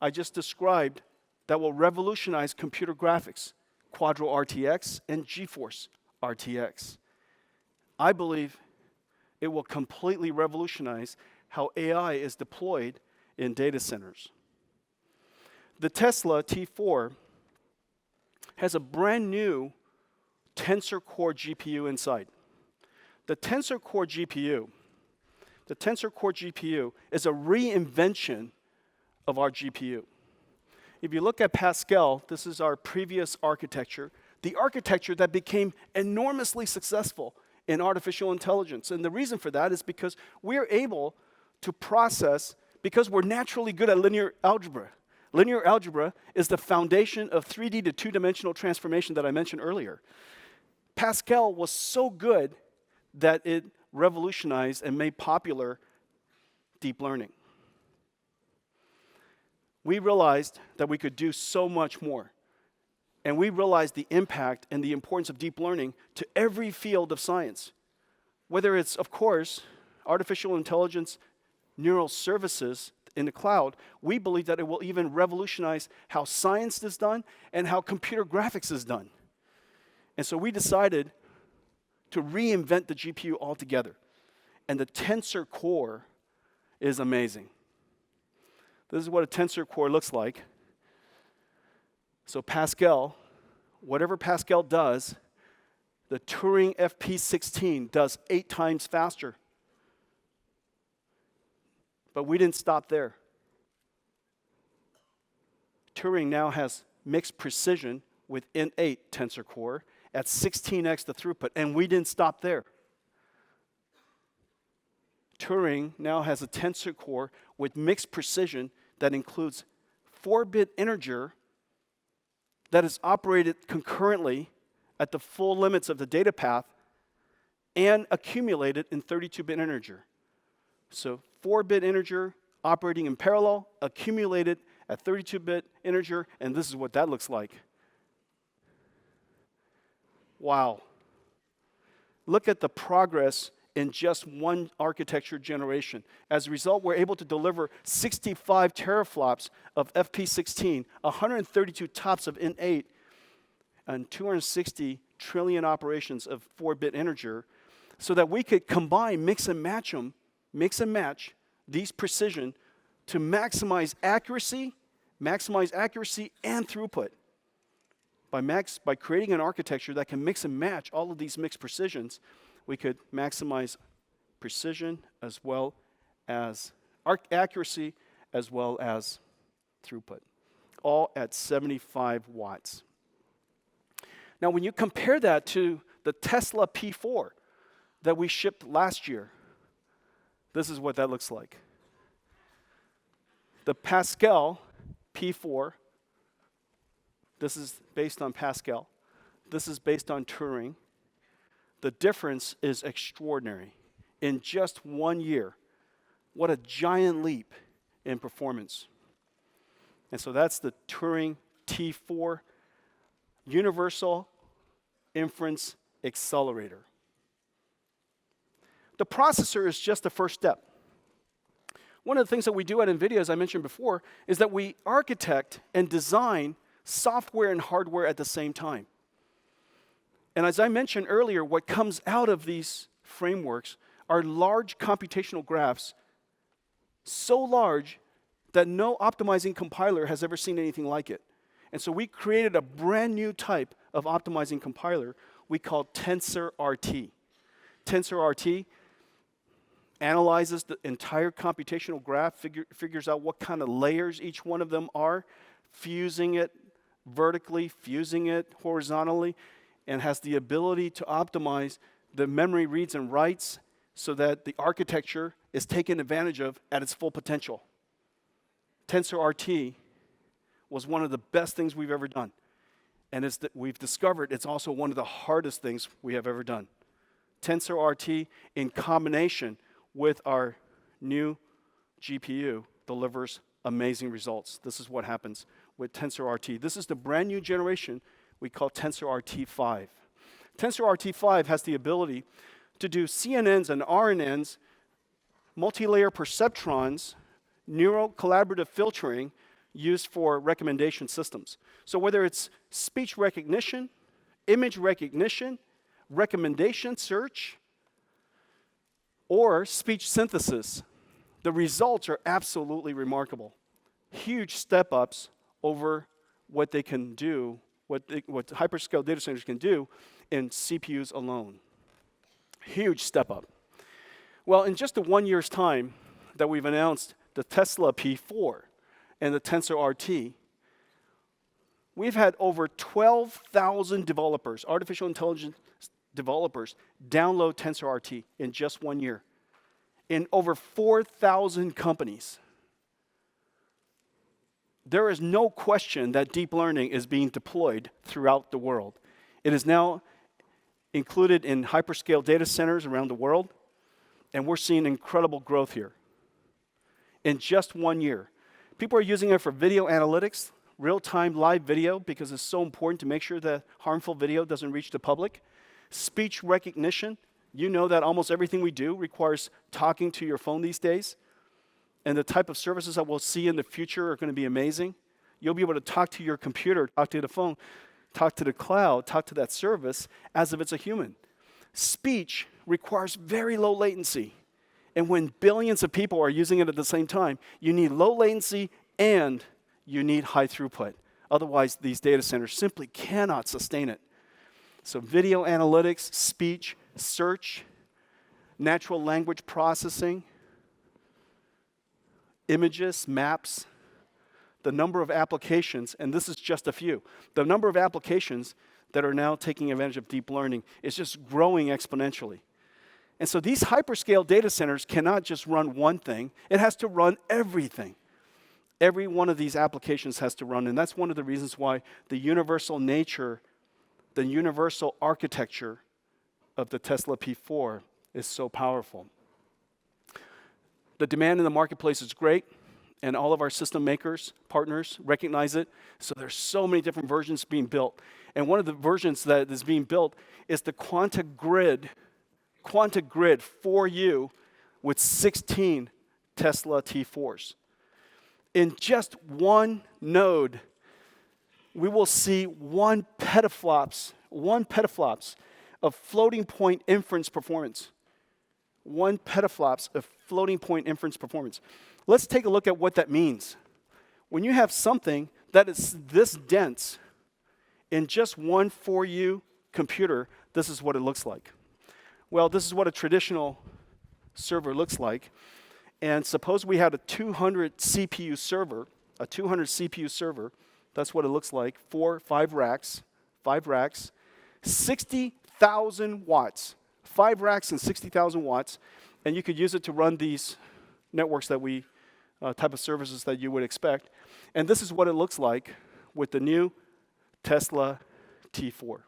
I just described that will revolutionize computer graphics, Quadro RTX and GeForce RTX. I believe it will completely revolutionize how AI is deployed in data centers. The Tesla T4 has a brand new Tensor Core GPU inside. The Tensor Core GPU is a reinvention of our GPU. If you look at Pascal, this is our previous architecture, the architecture that became enormously successful in artificial intelligence. And the reason for that is because we're able to process, because we're naturally good at linear algebra. Linear algebra is the foundation of 3D to two-dimensional transformation that I mentioned earlier. Pascal was so good that it revolutionized and made popular deep learning. We realized that we could do so much more. And we realized the impact and the importance of deep learning to every field of science. Whether it's, of course, artificial intelligence, neural services in the cloud, we believe that it will even revolutionize how science is done and how computer graphics is done. And so we decided to reinvent the GPU altogether. And the Tensor Core is amazing. This is what a Tensor Core looks like. So Pascal, whatever Pascal does, the Turing FP16 does 8 times faster. But we didn't stop there. Turing now has mixed precision with N8 Tensor Core at 16x the throughput, and we didn't stop there. Turing now has a Tensor Core with mixed precision that includes 4-bit integer that is operated concurrently at the full limits of the data path and accumulated in 32-bit integer. So 4-bit integer operating in parallel, accumulated at 32-bit integer, and this is what that looks like. Wow. Look at the progress in just one architecture generation. As a result, we're able to deliver 65 teraflops of FP16, 132 TOPS of N8, and 260 trillion operations of 4-bit integer, so that we could combine, mix and match these precision to maximize accuracy and throughput. By creating an architecture that can mix and match all of these mixed precisions, we could maximize precision as well as accuracy as well as throughput, all at 75 watts. Now, when you compare that to the Tesla P4 that we shipped last year, this is what that looks like. The Pascal P4, this is based on Pascal. This is based on Turing. The difference is extraordinary. In just 1 year, what a giant leap in performance. And so that's the Turing T4 Universal Inference Accelerator. The processor is just the first step. One of the things that we do at NVIDIA, as I mentioned before, is that we architect and design software and hardware at the same time. And as I mentioned earlier, what comes out of these frameworks are large computational graphs, so large that no optimizing compiler has ever seen anything like it. And so we created a brand new type of optimizing compiler we call TensorRT. TensorRT analyzes the entire computational graph, figures out what kind of layers each one of them are, fusing it vertically, fusing it horizontally, and has the ability to optimize the memory reads and writes so that the architecture is taken advantage of at its full potential. TensorRT was one of the best things we've ever done. And we've discovered it's also one of the hardest things we have ever done. TensorRT, in combination with our new GPU, delivers amazing results. This is what happens with TensorRT. This is the brand new generation we call TensorRT 5. TensorRT 5 has the ability to do CNNs and RNNs, multi-layer perceptrons, neural collaborative filtering used for recommendation systems. So whether it's speech recognition, image recognition, recommendation search, or speech synthesis, The results are absolutely remarkable. Huge step-ups over what they can do, what hyperscale data centers can do in CPUs alone. Huge step-up. Well, in just the 1 year's time that we've announced the Tesla P4 and the TensorRT, we've had over 12,000 developers, artificial intelligence developers, download TensorRT in just 1 year, in over 4,000 companies. There is no question that deep learning is being deployed throughout the world. It is now included in hyperscale data centers around the world, and we're seeing incredible growth here. In just 1 year. People are using it for video analytics, real-time live video, because it's so important to make sure that harmful video doesn't reach the public. Speech recognition. You know that almost everything we do requires talking to your phone these days. And the type of services that we'll see in the future are going to be amazing. You'll be able to talk to your computer, talk to the phone, talk to the cloud, talk to that service as if it's a human. Speech requires very low latency. And when billions of people are using it at the same time, you need low latency and you need high throughput. Otherwise, these data centers simply cannot sustain it. So video analytics, speech, search, natural language processing, images, maps, the number of applications, and this is just a few, the number of applications that are now taking advantage of deep learning is just growing exponentially. And so these hyperscale data centers cannot just run one thing, it has to run everything. Every one of these applications has to run, and that's one of the reasons why the universal nature, the universal architecture of the Tesla P4 is so powerful. The demand in the marketplace is great, and all of our system makers, partners, recognize it. So there's so many different versions being built. And one of the versions that is being built is the Quanta Grid 4U with 16 Tesla T4s. In just one node, we will see 1 petaflops of floating point inference performance. 1 petaflops of floating point inference performance. Let's take a look at what that means. When you have something that is this dense in just one 4U computer, this is what it looks like. Well, this is what a traditional server looks like. And suppose we had a 200 CPU server, that's what it looks like, 5 racks, 60,000 watts, 5 racks and 60,000 watts, and you could use it to run these networks that type of services that you would expect. And this is what it looks like with the new Tesla T4.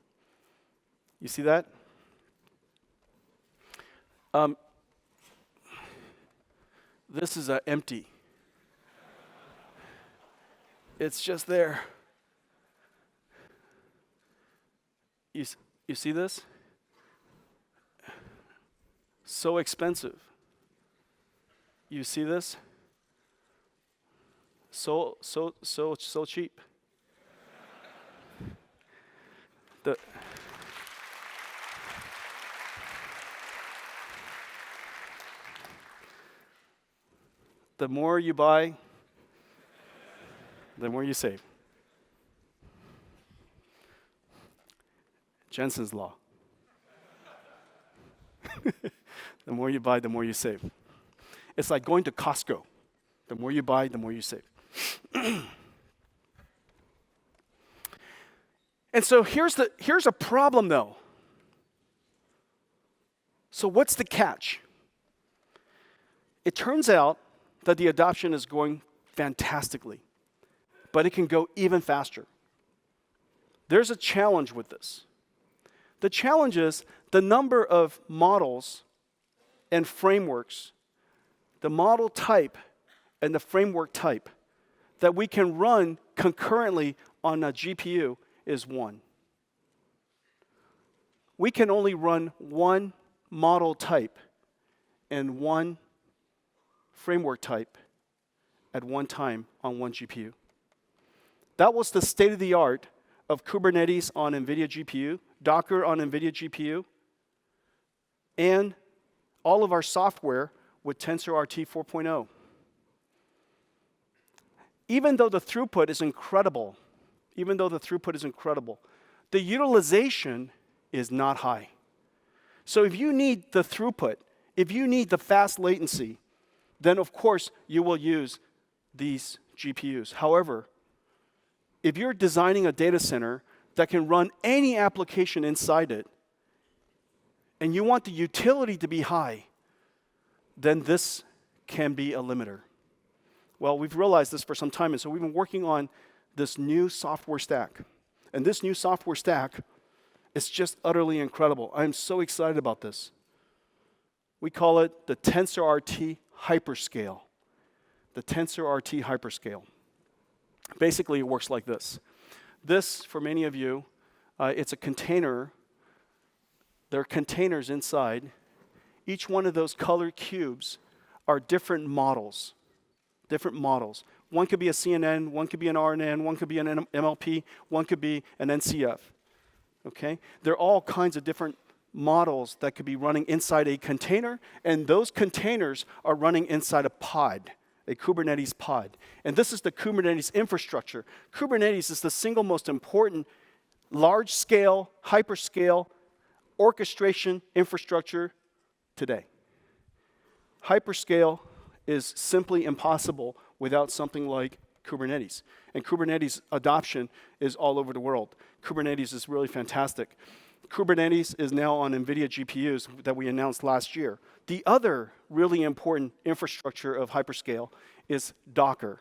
You see that? This is empty. It's just there. You see this? So expensive. You see this? So cheap. The more you buy, the more you save. Jensen's law. The more you buy, the more you save. It's like going to Costco. The more you buy, the more you save. And so here's a problem, though. So what's the catch? It turns out that the adoption is going fantastically, but it can go even faster. There's a challenge with this. The challenge is the number of models and frameworks, the model type and the framework type that we can run concurrently on a GPU is 1. We can only run 1 model type and 1 framework type at one time on 1 GPU. That was the state of the art of Kubernetes on NVIDIA GPU, Docker on NVIDIA GPU, and all of our software with TensorRT 4.0. Even though the throughput is incredible, the utilization is not high. So if you need the throughput, if you need the fast latency, then of course you will use these GPUs. However, if you're designing a data center that can run any application inside it, and you want the utility to be high, then this can be a limiter. Well, we've realized this for some time, and so we've been working on this new software stack. And this new software stack is just utterly incredible. I'm so excited about this. We call it the TensorRT Hyperscale. The TensorRT Hyperscale. Basically, it works like this. This, for many of you, it's a container. There are containers inside. Each one of those colored cubes are different models. One could be a CNN, one could be an RNN, one could be an MLP, one could be an NCF. Okay? There are all kinds of different models that could be running inside a container, and those containers are running inside a pod, a Kubernetes pod. And this is the Kubernetes infrastructure. Kubernetes is the single most important large-scale, hyperscale orchestration infrastructure today. Hyperscale is simply impossible without something like Kubernetes. And Kubernetes adoption is all over the world. Kubernetes is really fantastic. Kubernetes is now on NVIDIA GPUs that we announced last year. The other really important infrastructure of hyperscale is Docker.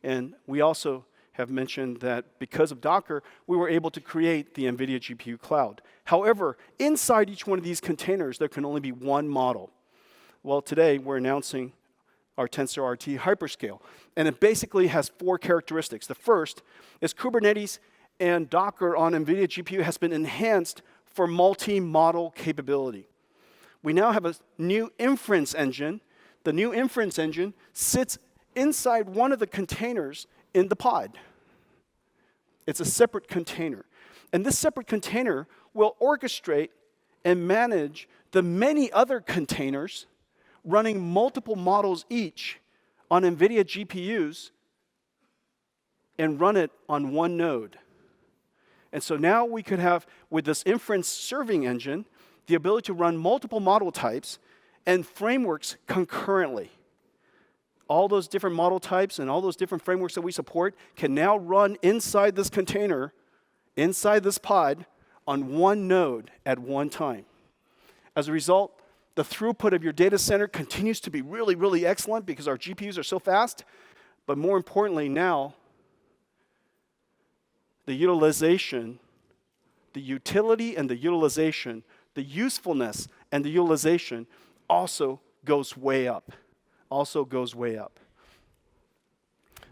And we also have mentioned that because of Docker, we were able to create the NVIDIA GPU cloud. However, inside each one of these containers, there can only be one model. Well, today we're announcing our TensorRT Hyperscale. And it basically has four characteristics. The first is Kubernetes and Docker on NVIDIA GPU has been enhanced for multi-model capability. We now have a new inference engine. The new inference engine sits inside one of the containers in the pod. It's a separate container. And this separate container will orchestrate and manage the many other containers running multiple models each on NVIDIA GPUs and run it on one node. And so now we could have, with this inference serving engine, the ability to run multiple model types and frameworks concurrently. All those different model types and all those different frameworks that we support can now run inside this container, inside this pod, on one node at one time. As a result, the throughput of your data center continues to be really, really excellent because our GPUs are so fast. But more importantly now, the utilization, the utility and the utilization, the usefulness and the utilization also goes way up.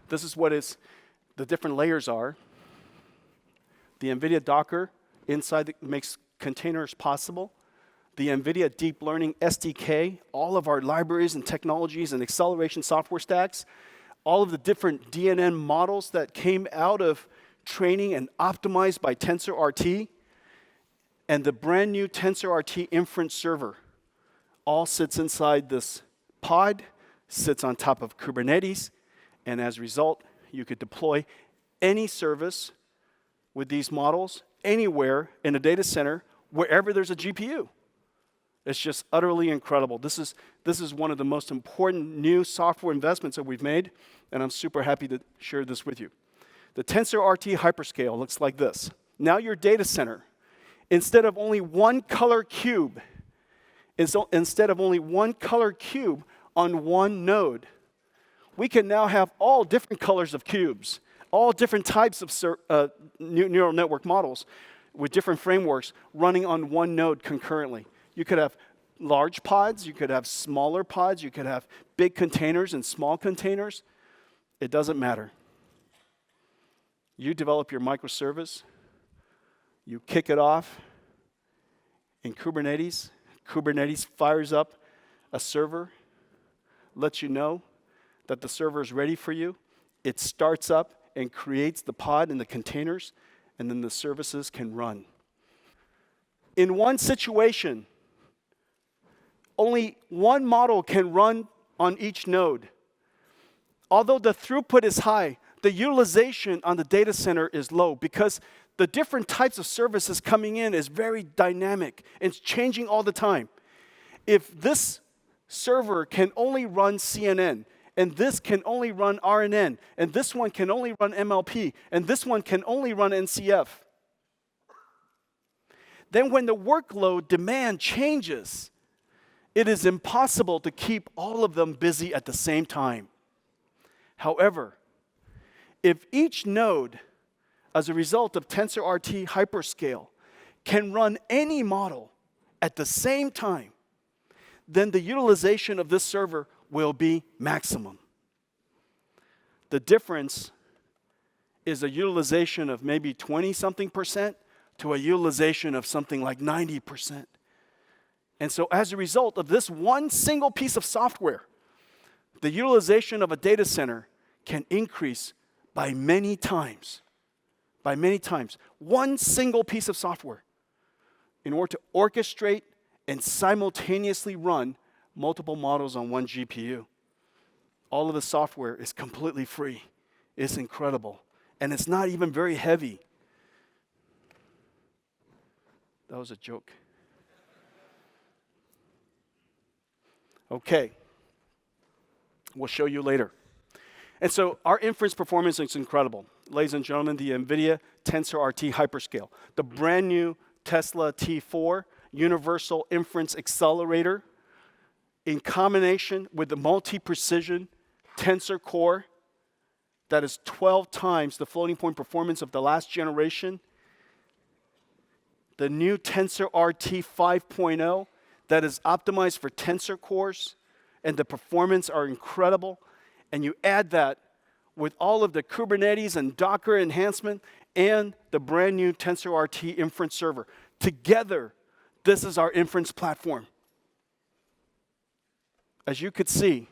This is what the different layers are. The NVIDIA Docker inside makes containers possible. The NVIDIA Deep Learning SDK, all of our libraries and technologies and acceleration software stacks, all of the different DNN models that came out of training and optimized by TensorRT, and the brand new TensorRT inference server all sits inside this pod, sits on top of Kubernetes, and as a result, you could deploy any service with these models anywhere in a data center, wherever there's a GPU. It's just utterly incredible. This is one of the most important new software investments that we've made, and I'm super happy to share this with you. The TensorRT Hyperscale looks like this. Now your data center, instead of only one color cube on one node, we can now have all different colors of cubes, all different types of neural network models with different frameworks running on one node concurrently. You could have large pods, you could have smaller pods, you could have big containers and small containers. It doesn't matter. You develop your microservice, you kick it off in Kubernetes. Kubernetes fires up a server, lets you know that the server is ready for you. It starts up and creates the pod and the containers, and then the services can run. In one situation, only one model can run on each node. Although the throughput is high, the utilization on the data center is low because the different types of services coming in is very dynamic. It's changing all the time. If this server can only run CNN, and this can only run RNN, and this one can only run MLP, and this one can only run NCF, then when the workload demand changes, it is impossible to keep all of them busy at the same time. However, if each node, as a result of TensorRT hyperscale, can run any model at the same time, then the utilization of this server will be maximum. The difference is a utilization of maybe 20-something% to a utilization of something like 90%. And so as a result of this one single piece of software, the utilization of a data center can increase by many times. By many times. One single piece of software in order to orchestrate and simultaneously run multiple models on one GPU. All of the software is completely free. It's incredible. And it's not even very heavy. That was a joke. Okay. We'll show you later. And so our inference performance is incredible. Ladies and gentlemen, the NVIDIA TensorRT hyperscale, the brand new Tesla T4 Universal Inference Accelerator in combination with the multi-precision tensor core that is 12 times the floating point performance of the last generation, the new TensorRT 5.0 that is optimized for tensor cores, and the performance are incredible, and you add that with all of the Kubernetes and Docker enhancement and the brand new TensorRT inference server. Together, this is our inference platform. As you could see,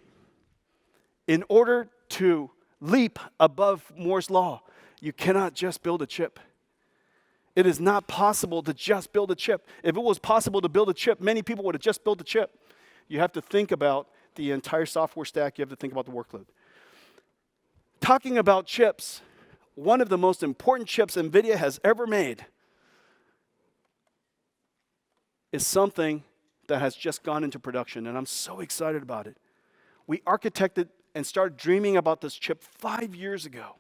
in order to leap above Moore's law, you cannot just build a chip. It is not possible to just build a chip. If it was possible to build a chip, many people would have just built a chip. You have to think about the entire software stack. You have to think about the workload. Talking about chips, one of the most important chips NVIDIA has ever made is something that has just gone into production, and I'm so excited about it. We architected and started dreaming about this chip 5 years ago.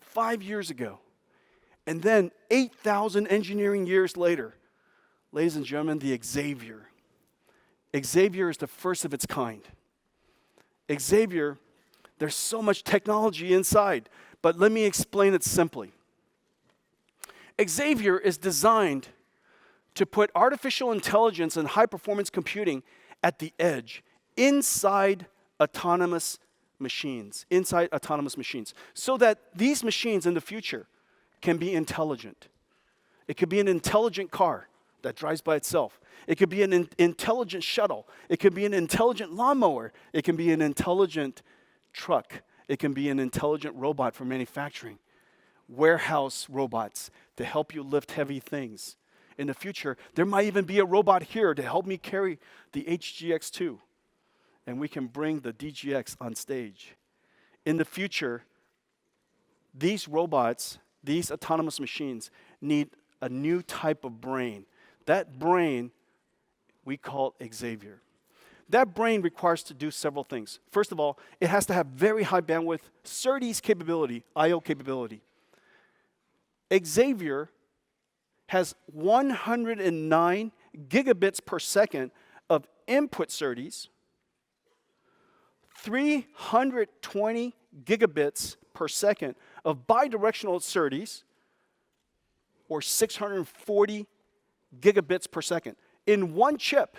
5 years ago. And then 8,000 engineering years later, ladies and gentlemen, the Xavier. Xavier is the first of its kind. Xavier, there's so much technology inside, but let me explain it simply. Xavier is designed to put artificial intelligence and high-performance computing at the edge, inside autonomous machines, so that these machines in the future can be intelligent. It could be an intelligent car that drives by itself. It could be an intelligent shuttle. It could be an intelligent lawnmower. It can be an intelligent truck. It can be an intelligent robot for manufacturing. Warehouse robots to help you lift heavy things. In the future, there might even be a robot here to help me carry the HGX2. And we can bring the DGX on stage. In the future, these robots, these autonomous machines, need a new type of brain. That brain we call Xavier. That brain requires to do several things. First of all, it has to have very high bandwidth SerDes capability, I/O capability. Xavier has 109 gigabits per second of input SerDes, 320 gigabits per second of bidirectional SerDes, or 640 gigabits per second. In one chip,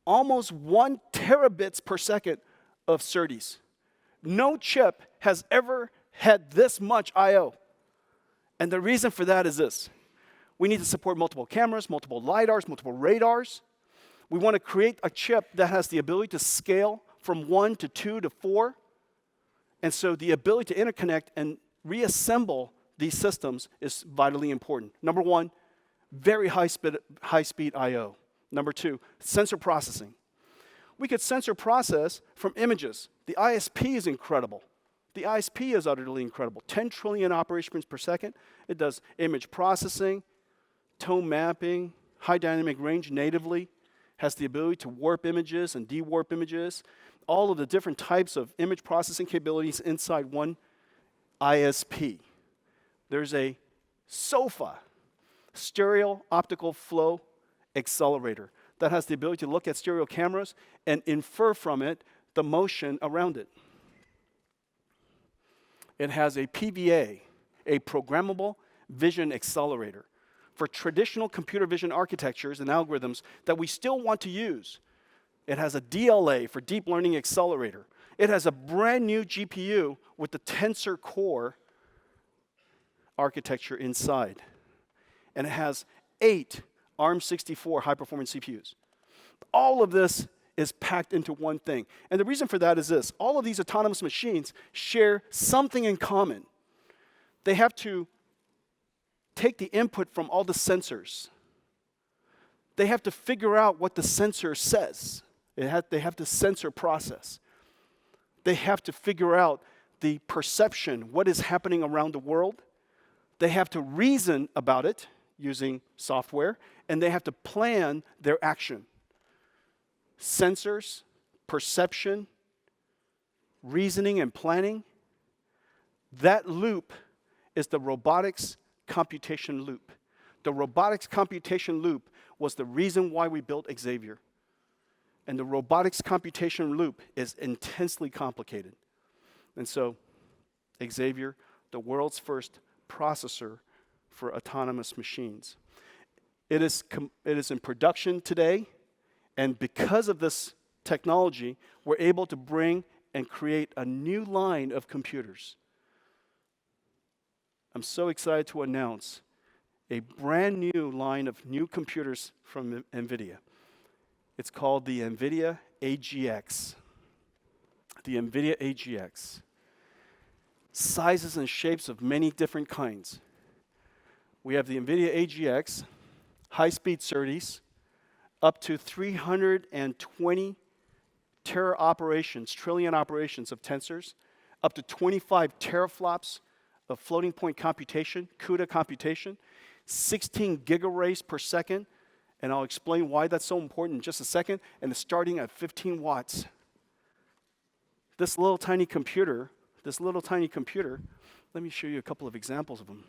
almost 1 terabits per second of SerDes. No chip has ever had this much I/O. And the reason for that is this. We need to support multiple cameras, multiple LiDARs, multiple radars. We want to create a chip that has the ability to scale from 1 to 2 to 4. And so the ability to interconnect and reassemble these systems is vitally important. Number one, very high speed I/O. Number two, sensor processing. We could sensor process from images. The ISP is incredible. The ISP is utterly incredible. 10 trillion operations per second. It does image processing, tone mapping, high dynamic range natively, has the ability to warp images and de-warp images, all of the different types of image processing capabilities inside one ISP. There's a SOFA, stereo optical flow accelerator, that has the ability to look at stereo cameras and infer from it the motion around it. It has a PVA, a programmable vision accelerator, for traditional computer vision architectures and algorithms that we still want to use. It has a DLA for deep learning accelerator. It has a brand new GPU with the Tensor Core architecture inside. And it has 8 ARM64 high-performance CPUs. All of this is packed into one thing. And the reason for that is this. All of these autonomous machines share something in common. They have to take the input from all the sensors. They have to figure out what the sensor says. They have to sensor process. They have to figure out the perception, what is happening around the world. They have to reason about it using software, and they have to plan their action. Sensors, perception, reasoning, and planning. That loop is the robotics computation loop. The robotics computation loop was the reason why we built Xavier. And the robotics computation loop is intensely complicated. And so, Xavier, the world's first processor for autonomous machines. It is in production today, and because of this technology, we're able to bring and create a new line of computers. I'm so excited to announce a brand new line of new computers from NVIDIA. It's called the NVIDIA AGX. The NVIDIA AGX. Sizes and shapes of many different kinds. We have the NVIDIA AGX, high-speed SerDes, up to 320 trillion operations of tensors, up to 25 teraflops of floating point computation, CUDA computation, 16 gigaarrays per second, and I'll explain why that's so important in just a second, and it's starting at 15 watts. This little tiny computer, let me show you a couple of examples of them.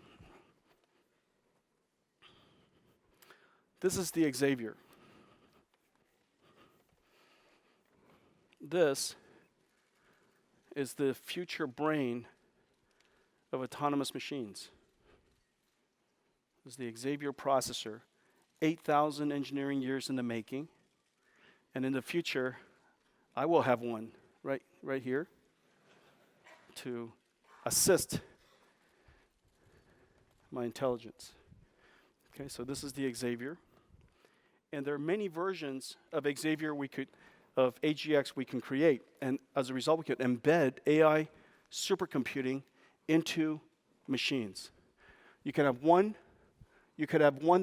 This is the Xavier. This is the future brain of autonomous machines. This is the Xavier processor, 8,000 engineering years in the making. And in the future, I will have one right here to assist my intelligence. Okay, so this is the Xavier. And there are many versions of Xavier of AGX we can create. And as a result, we can embed AI supercomputing into machines. You could have one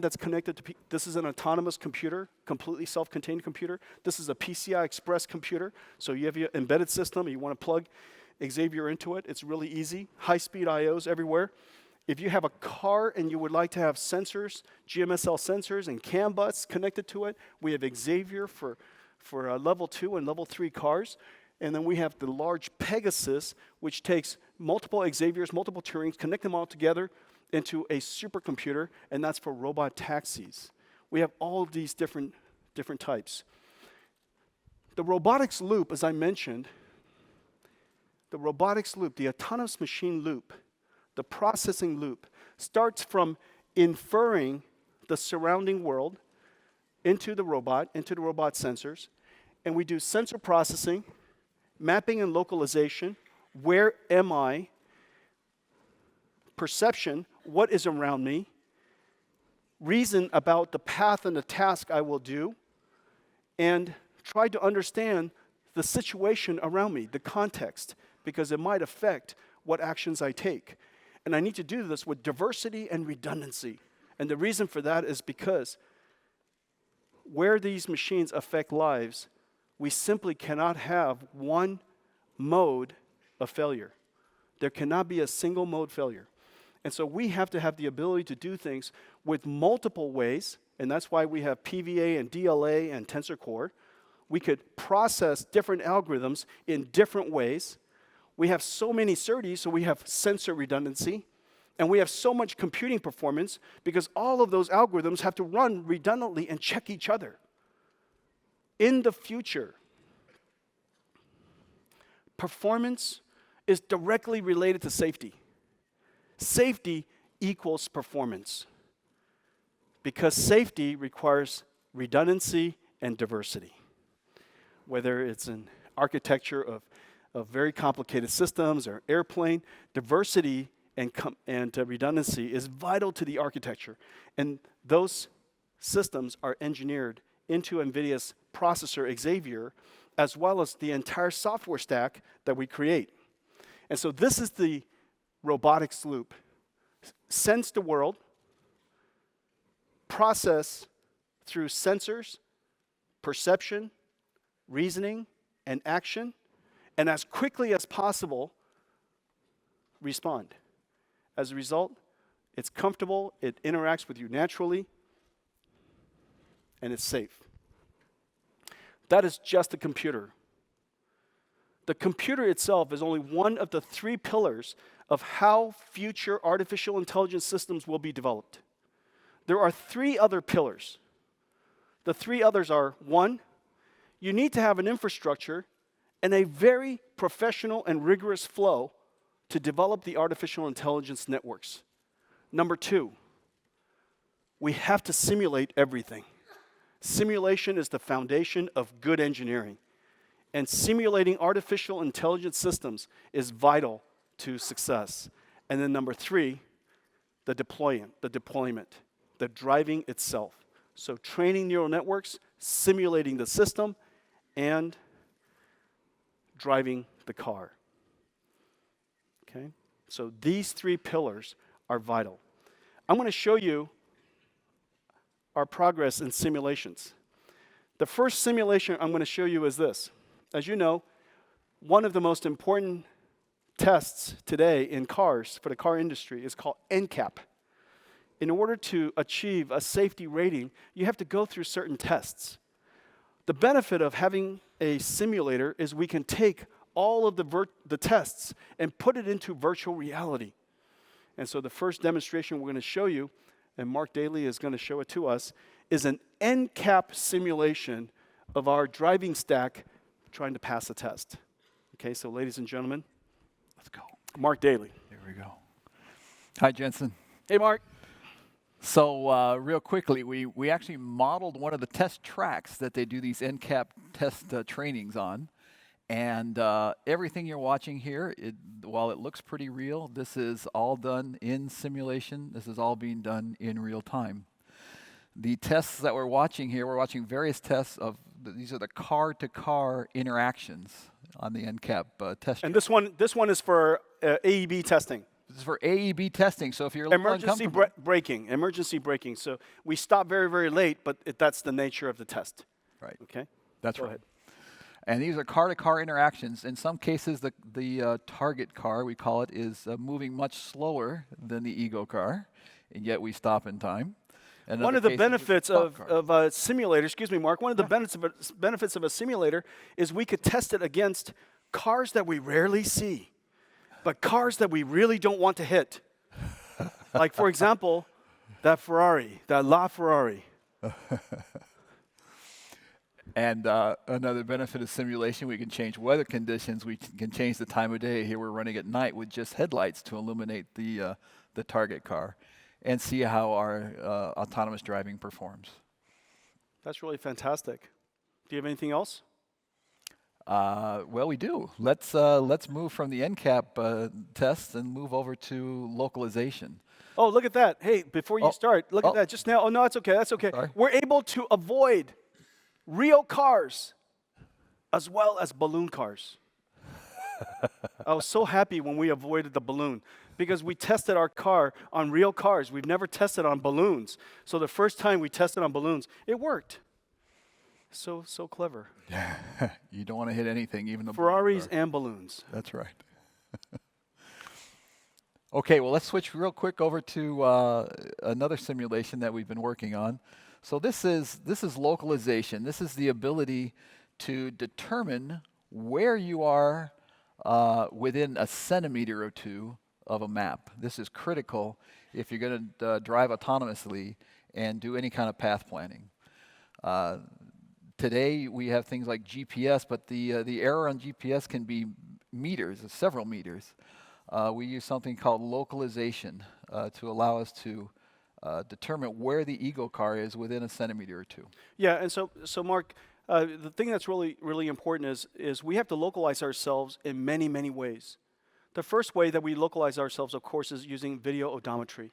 that's connected to, this is an autonomous computer, completely self-contained computer. This is a PCI Express computer. So you have your embedded system, you want to plug Xavier into it. It's really easy. High-speed IOs everywhere. If you have a car and you would like to have sensors, GMSL sensors and CAN bus connected to it, we have Xavier for level 2 and level 3 cars. And then we have the large Pegasus, which takes multiple Xaviers, multiple Turings, connect them all together into a supercomputer, and that's for robot taxis. We have all of these different types. The robotics loop, as I mentioned, the robotics loop, the autonomous machine loop, the processing loop, starts from inferring the surrounding world into the robot sensors, and we do sensor processing, mapping and localization, where am I, perception, what is around me, reason about the path and the task I will do, and try to understand the situation around me, the context, because it might affect what actions I take. And I need to do this with diversity and redundancy. And the reason for that is because where these machines affect lives, we simply cannot have one mode of failure. There cannot be a single mode failure. And so we have to have the ability to do things with multiple ways, and that's why we have PVA and DLA and Tensor Core. We could process different algorithms in different ways. We have so many SerDes, so we have sensor redundancy. And we have so much computing performance because all of those algorithms have to run redundantly and check each other. In the future, performance is directly related to safety. Safety equals performance because safety requires redundancy and diversity. Whether it's an architecture of very complicated systems or airplane, diversity and redundancy is vital to the architecture. And those systems are engineered into NVIDIA's processor Xavier, as well as the entire software stack that we create. And so this is the robotics loop. Sense the world, process through sensors, perception, reasoning, and action, and as quickly as possible, respond. As a result, it's comfortable, it interacts with you naturally, and it's safe. That is just a computer. The computer itself is only one of the 3 pillars of how future artificial intelligence systems will be developed. There are 3 other pillars. The 3 others are, 1, you need to have an infrastructure and a very professional and rigorous flow to develop the artificial intelligence networks. Number 2, we have to simulate everything. Simulation is the foundation of good engineering. And simulating artificial intelligence systems is vital to success. And then number 3, the deployment, the driving itself. So training neural networks, simulating the system, and driving the car. Okay? So these 3 pillars are vital. I'm going to show you our progress in simulations. The first simulation I'm going to show you is this. As you know, one of the most important tests today in cars for the car industry is called NCAP. In order to achieve a safety rating, you have to go through certain tests. The benefit of having a simulator is we can take all of the tests and put it into virtual reality. And so the first demonstration we're going to show you, and Mark Daly is going to show it to us, is an NCAP simulation of our driving stack trying to pass a test. Okay, so ladies and gentlemen, let's go. Mark Daly. Here we go. Hi, Jensen. Hey, Mark. So real quickly, we actually modeled one of the test tracks that they do these NCAP test trainings on. And everything you're watching here, while it looks pretty real, this is all done in simulation. This is all being done in real time. The tests that we're watching here, we're watching various tests of, these are the car-to-car interactions on the NCAP test. And this one is for AEB testing. This is for AEB testing, so if you're a little uncomfortable. Emergency braking. So we stop very, very late, but that's the nature of the test. Right. Okay? That's Go right. ahead. And these are car-to-car interactions. In some cases, the target car, we call it, is moving much slower than the ego car, and yet we stop in time. And one of the benefits of a simulator, excuse me, Mark, one of the benefits of a simulator is we could test it against cars that we rarely see, but cars that we really don't want to hit. Like, for example, that Ferrari, that LaFerrari. And another benefit of simulation, we can change weather conditions. We can change the time of day. Here we're running at night with just headlights to illuminate the target car and see how our autonomous driving performs. That's really fantastic. Do you have anything else? Well, we do. Let's move from the NCAP tests and move over to localization. Oh, look at that. Hey, before you start, look at that. Just now. Oh, no, that's okay. That's okay. Sorry. We're able to avoid real cars as well as balloon cars. I was so happy when we avoided the balloon because we tested our car on real cars. We've never tested on balloons. So the first time we tested on balloons, it worked. So clever. You don't want to hit anything, even the Ferraris and balloons. That's right. Okay, well, let's switch real quick over to another simulation that we've been working on. So this is localization. This is the ability to determine where you are within a centimeter or two of a map. This is critical if you're going to drive autonomously and do any kind of path planning. Today we have things like GPS, but the error on GPS can be meters, several meters. We use something called localization to allow us to determine where the ego car is within a centimeter or two. Yeah, and so Mark, the thing that's really important is we have to localize ourselves in many ways. The first way that we localize ourselves, of course, is using video odometry,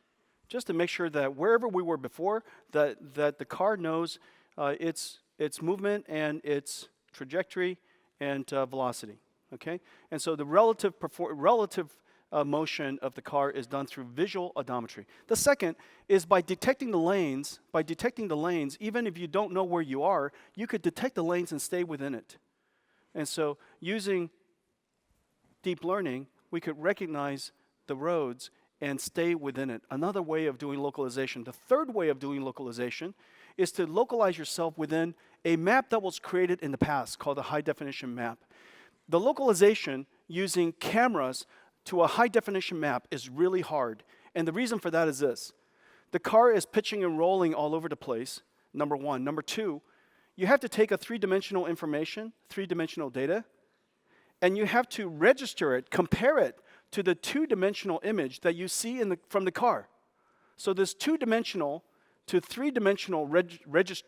just to make sure that wherever we were before, that the car knows its movement and its trajectory and velocity. Okay, and so the relative motion of the car is done through visual odometry. The second is by detecting the lanes. By detecting the lanes, even if you don't know where you are, you could detect the lanes and stay within it. And so using deep learning, we could recognize the roads and stay within it. Another way of doing localization. The third way of doing localization is to localize yourself within a map that was created in the past called a high-definition map. The localization using cameras to a high-definition map is really hard. And the reason for that is this. The car is pitching and rolling all over the place, number one. Number two, you have to take a three-dimensional information, three-dimensional data, and you have to register it, compare it to the two-dimensional image that you see from the car. So this two-dimensional to three-dimensional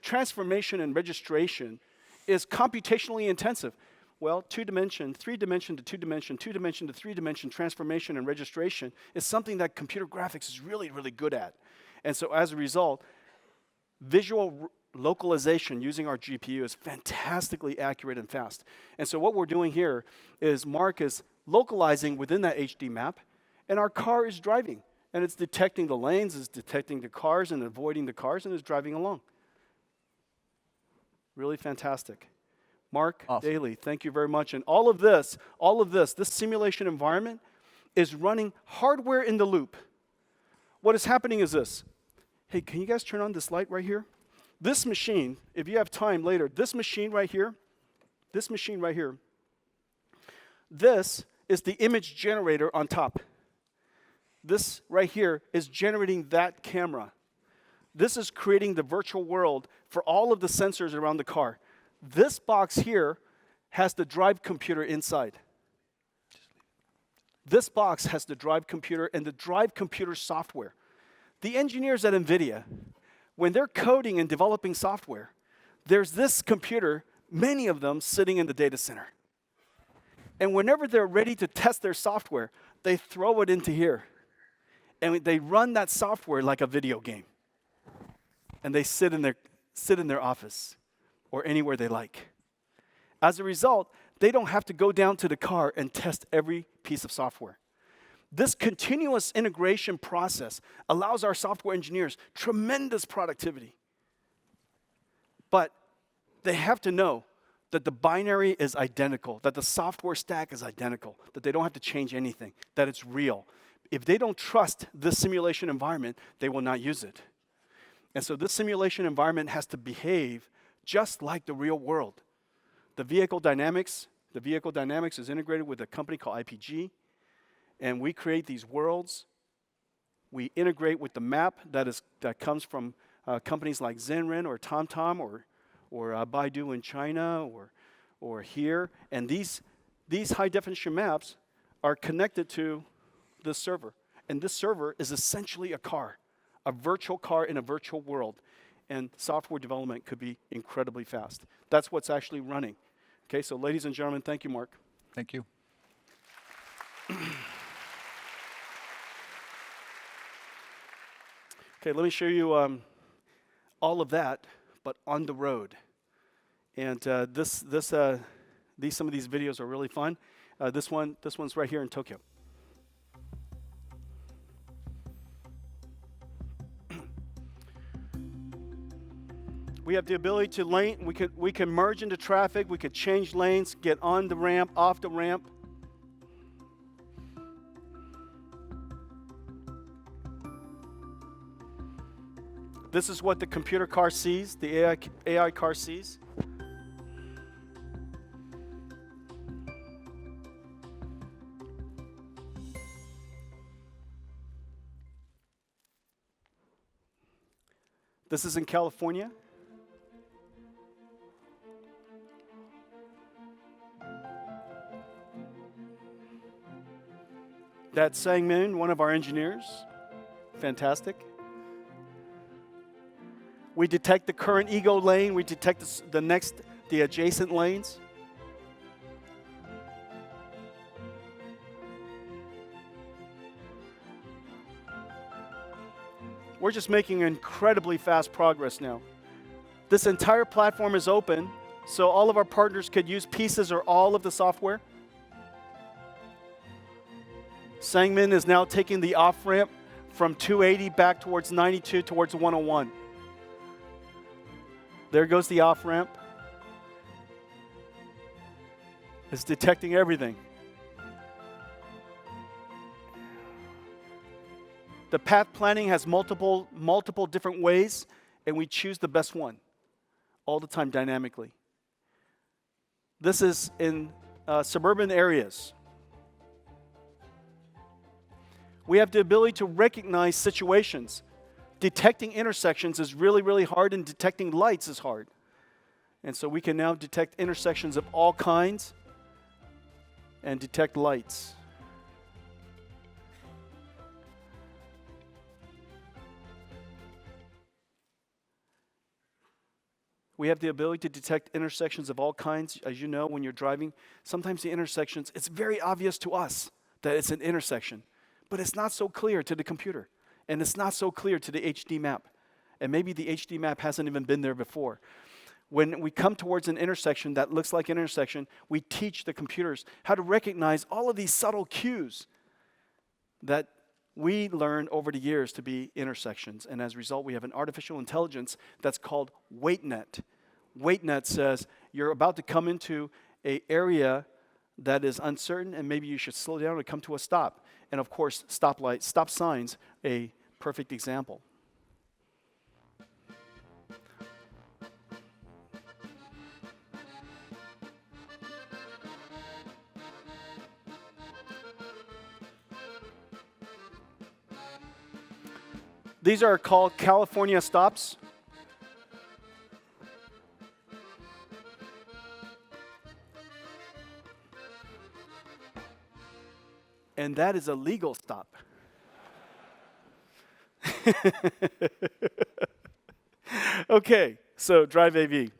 transformation and registration is computationally intensive. Well, two-dimension, three-dimension to two-dimension, two-dimension to three-dimension transformation and registration is something that computer graphics is really good at. And so as a result, visual localization using our GPU is fantastically accurate and fast. And so what we're doing here is Mark is localizing within that HD map, and our car is driving. And it's detecting the lanes, it's detecting the cars and avoiding the cars, and is driving along. Really fantastic. Mark Awesome. Daly, thank you very much. And all of this, this simulation environment is running hardware in the loop. What is happening is this. Hey, can you guys turn on this light right here? This machine, if you have time later, this machine right here, this is the image generator on top. This right here is generating that camera. This is creating the virtual world for all of the sensors around the car. This box here has the drive computer inside. This box has the drive computer and the drive computer software. The engineers at NVIDIA, when they're coding and developing software, there's this computer, many of them sitting in the data center. And whenever they're ready to test their software, they throw it into here. And they run that software like a video game. And they sit in their office or anywhere they like. As a result, they don't have to go down to the car and test every piece of software. This continuous integration process allows our software engineers tremendous productivity. But they have to know that the binary is identical, that the software stack is identical, that they don't have to change anything, that it's real. If they don't trust this simulation environment, they will not use it. And so this simulation environment has to behave just like the real world. The vehicle dynamics is integrated with a company called IPG, and we create these worlds. We integrate with the map that comes from companies like Zenrin or TomTom or Baidu in China or here. And these high-definition maps are connected to this server. And this server is essentially a car, a virtual car in a virtual world. And software development could be incredibly fast. That's what's actually running. Okay, so ladies and gentlemen, thank you, Mark. Thank you. Okay, let me show you all of that, but on the road. And some of these videos are really fun. This one's right here in Tokyo. We have the ability to lane, we can merge into traffic, we could change lanes, get on the ramp, off the ramp. This is what the computer car sees, the AI car sees. This is in California. That's Sang-min, one of our engineers. Fantastic. We detect the current ego lane. We detect the adjacent lanes. We're just making incredibly fast progress now. This entire platform is open, so all of our partners could use pieces or all of the software. Sang-min is now taking the off-ramp from 280 back towards 92 towards 101. There goes the off-ramp. It's detecting everything. The path planning has multiple different ways, and we choose the best one all the time dynamically. This is in suburban areas. We have the ability to recognize situations. Detecting intersections is really, really hard, and detecting lights is hard. And so we can now detect intersections of all kinds and detect lights. We have the ability to detect intersections of all kinds. As you know, when you're driving, sometimes the intersections, it's very obvious to us that it's an intersection, but it's not so clear to the computer, and it's not so clear to the HD map. And maybe the HD map hasn't even been there before. When we come towards an intersection that looks like an intersection, we teach the computers how to recognize all of these subtle cues that we learned over the years to be intersections. And as a result, we have an artificial intelligence that's called WaitNet. WaitNet says you're about to come into an area that is uncertain, and maybe you should slow down and come to a stop. And of course, stop signs, a perfect example. These are called California stops. And that is a legal stop. Okay, so Drive AV.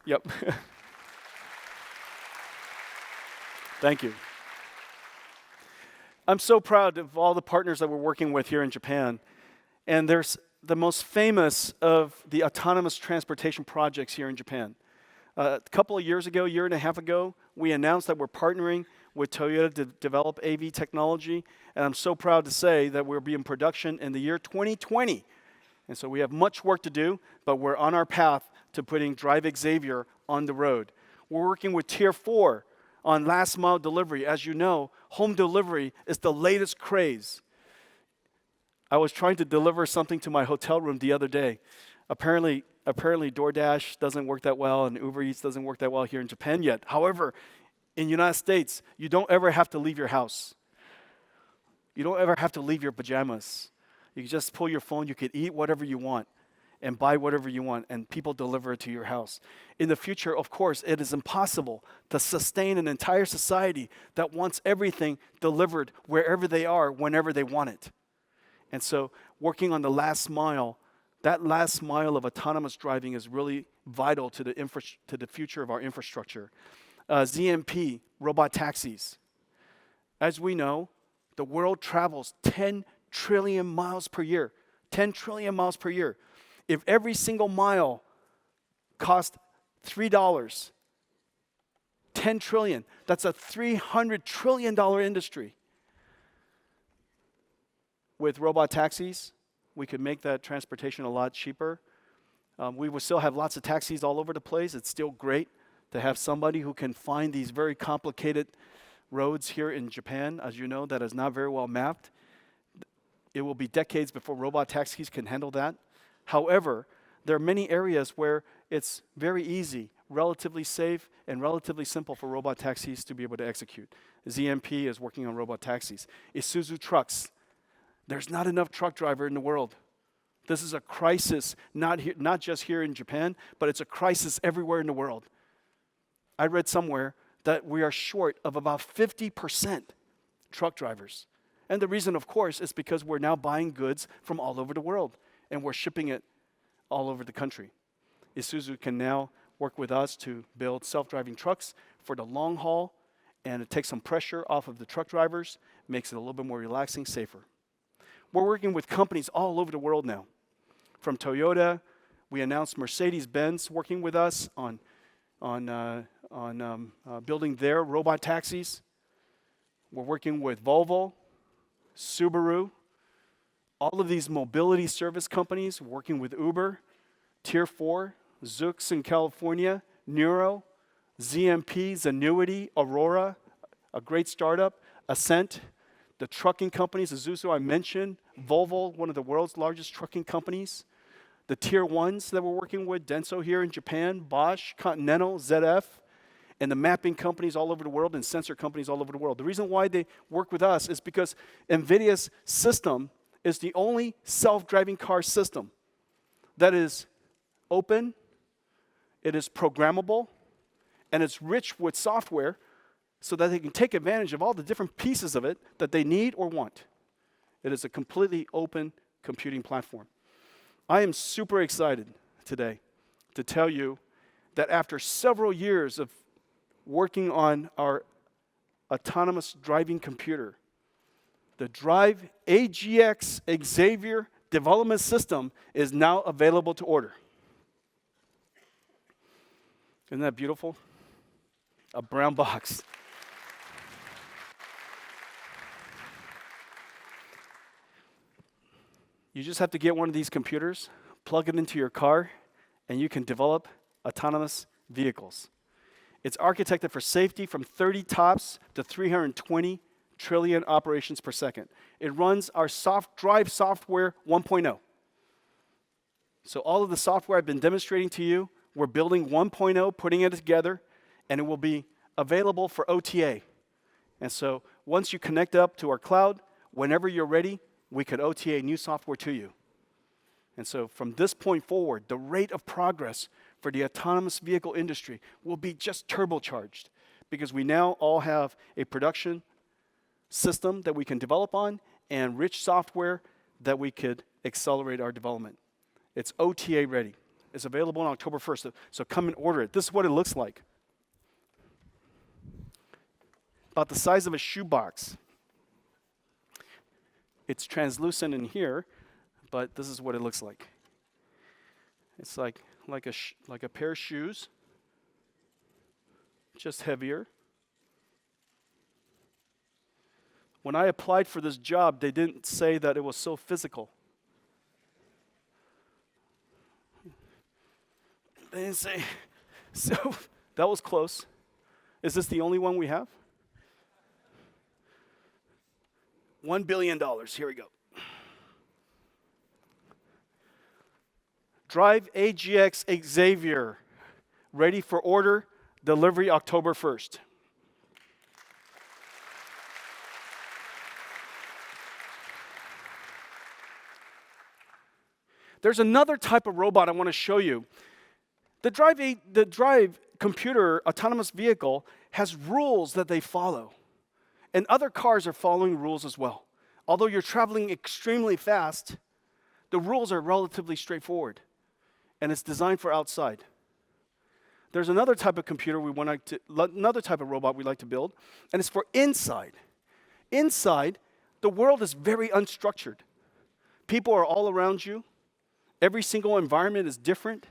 Yep. Thank you. I'm so proud of all the partners that we're working with here in Japan. And there's the most famous of the autonomous transportation projects here in Japan. A couple of years ago, year and a half ago, we announced that we're partnering with Toyota to develop AV technology. And I'm so proud to say that we'll be in production in the year 2020. And so we have much work to do, but we're on our path to putting Drive Xavier on the road. We're working with Tier 4 on last mile delivery. As you know, home delivery is the latest craze. I was trying to deliver something to my hotel room the other day. Apparently DoorDash doesn't work that well, and Uber Eats doesn't work that well here in Japan yet. However, in the United States, you don't ever have to leave your house. You don't ever have to leave your pajamas. You can just pull your phone, you can eat whatever you want and buy whatever you want, and people deliver it to your house. In the future, of course, it is impossible to sustain an entire society that wants everything delivered wherever they are, whenever they want it. And so working on the last mile, that last mile of autonomous driving is really vital to the future of our infrastructure. ZMP, robot taxis. As we know, the world travels 10 trillion miles per year. 10 trillion miles per year. If every single mile cost $3, 10 trillion, that's a $300 trillion industry. With robot taxis, we could make that transportation a lot cheaper. We will still have lots of taxis all over the place. It's still great to have somebody who can find these very complicated roads here in Japan, as you know, that is not very well mapped. It will be decades before robot taxis can handle that. However, there are many areas where it's very easy, relatively safe, and relatively simple for robot taxis to be able to execute. ZMP is working on robot taxis. Isuzu trucks. There's not enough truck driver in the world. This is a crisis, not just here in Japan, but it's a crisis everywhere in the world. I read somewhere that we are short of about 50% truck drivers. And the reason, of course, is because we're now buying goods from all over the world, and we're shipping it all over the country. Isuzu can now work with us to build self-driving trucks for the long haul, and it takes some pressure off of the truck drivers, makes it a little bit more relaxing, safer. We're working with companies all over the world now. From Toyota, we announced Mercedes-Benz working with us on building their robot taxis. We're working with Volvo, Subaru, all of these mobility service companies working with Uber, Tier 4, Zoox in California, Neuro, ZMP, Zenuity, Aurora, a great startup, Ascent, the trucking companies, Isuzu I mentioned, Volvo, one of the world's largest trucking companies, the Tier 1s that we're working with, Denso here in Japan, Bosch, Continental, ZF, and the mapping companies all over the world and sensor companies all over the world. The reason why they work with us is because NVIDIA's system is the only self-driving car system that is open, it is programmable, and it's rich with software so that they can take advantage of all the different pieces of it that they need or want. It is a completely open computing platform. I am super excited today to tell you that after several years of working on our autonomous driving computer, the Drive AGX Xavier development system is now available to order. Isn't that beautiful? A brown box. You just have to get one of these computers, plug it into your car, and you can develop autonomous vehicles. It's architected for safety from 30 TOPS to 320 trillion operations per second. It runs our drive software 1.0. So all of the software I've been demonstrating to you, we're building 1.0, putting it together, and it will be available for OTA. And so once you connect up to our cloud, whenever you're ready, we could OTA new software to you. And so from this point forward, the rate of progress for the autonomous vehicle industry will be just turbocharged because we now all have a production system that we can develop on and rich software that we could accelerate our development. It's OTA ready. It's available on October 1st, so come and order it. This is what it looks like. About the size of a shoebox. It's translucent in here, but this is what it looks like. It's like a pair of shoes, just heavier. When I applied for this job, they didn't say that it was so physical. They didn't say, so that was close. Is this the only one we have? $1 billion, here we go. Drive AGX Xavier, ready for order, delivery October 1st. There's another type of robot I want to show you. The Drive computer autonomous vehicle has rules that they follow. And other cars are following rules as well. Although you're traveling extremely fast, the rules are relatively straightforward. And it's designed for outside. There's another type of another type of robot we like to build, and it's for inside. Inside, the world is very unstructured. People are all around you. Every single environment is different.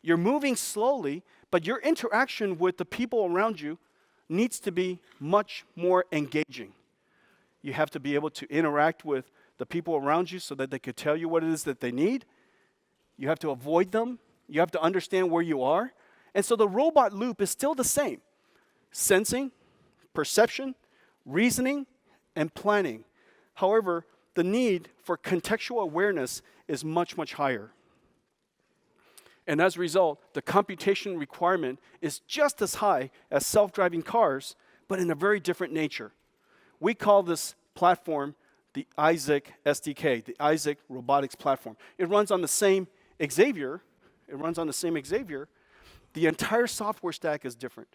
You're moving slowly, but your interaction with the people around you needs to be much more engaging. You have to be able to interact with the people around you so that they could tell you what it is that they need. You have to avoid them You have to understand where you are. And so the robot loop is still the same. Sensing, perception, reasoning, and planning. However, the need for contextual awareness is much, much higher. And as a result, the computation requirement is just as high as self-driving cars, but in a very different nature. We call this platform the Isaac SDK, the Isaac Robotics Platform. It runs on the same Xavier. The entire software stack is different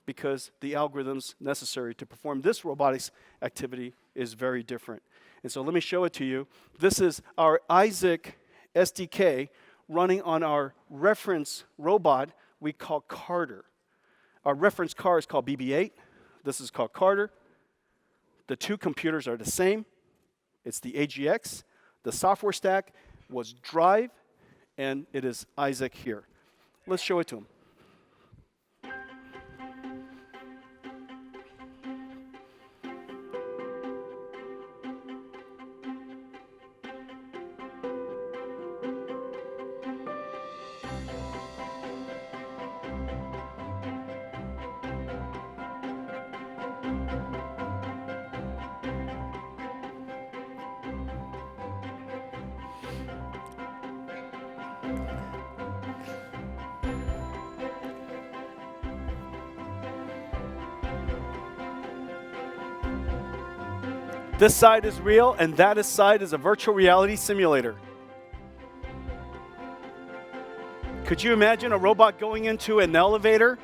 because the algorithms necessary to perform this robotics activity is very different. And so let me show it to you. This is our Isaac SDK running on our reference robot we call Carter. Our reference car is called BB-8. This is called Carter. The two computers are the same. It's the AGX. The software stack was Drive, and it is Isaac here. Let's show it to him. This side is real, and that side is a virtual reality simulator. Could you imagine a robot going into an elevator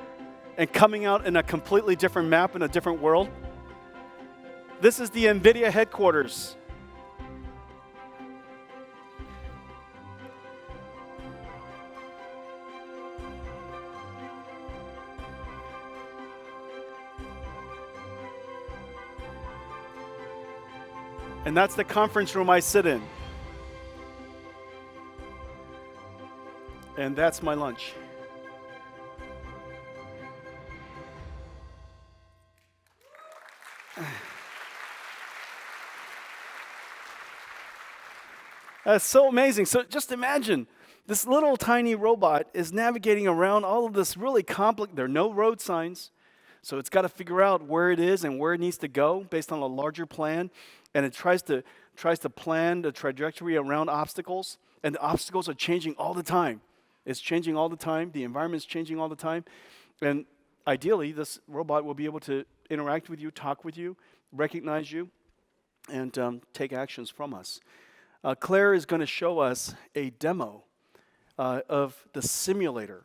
and coming out in a completely different map in a different world? This is the NVIDIA headquarters. And that's the conference room I sit in. And that's my lunch. That's so amazing. So just imagine, this little tiny robot is navigating around all of this really complicated, there are no road signs, so it's got to figure out where it is and where it needs to go based on a larger plan. And it tries to plan the trajectory around obstacles, and the obstacles are changing all the time. It's changing all the time. The environment's changing all the time. And ideally, this robot will be able to interact with you, talk with you, recognize you, and take actions from us. Claire is going to show us a demo of the simulator.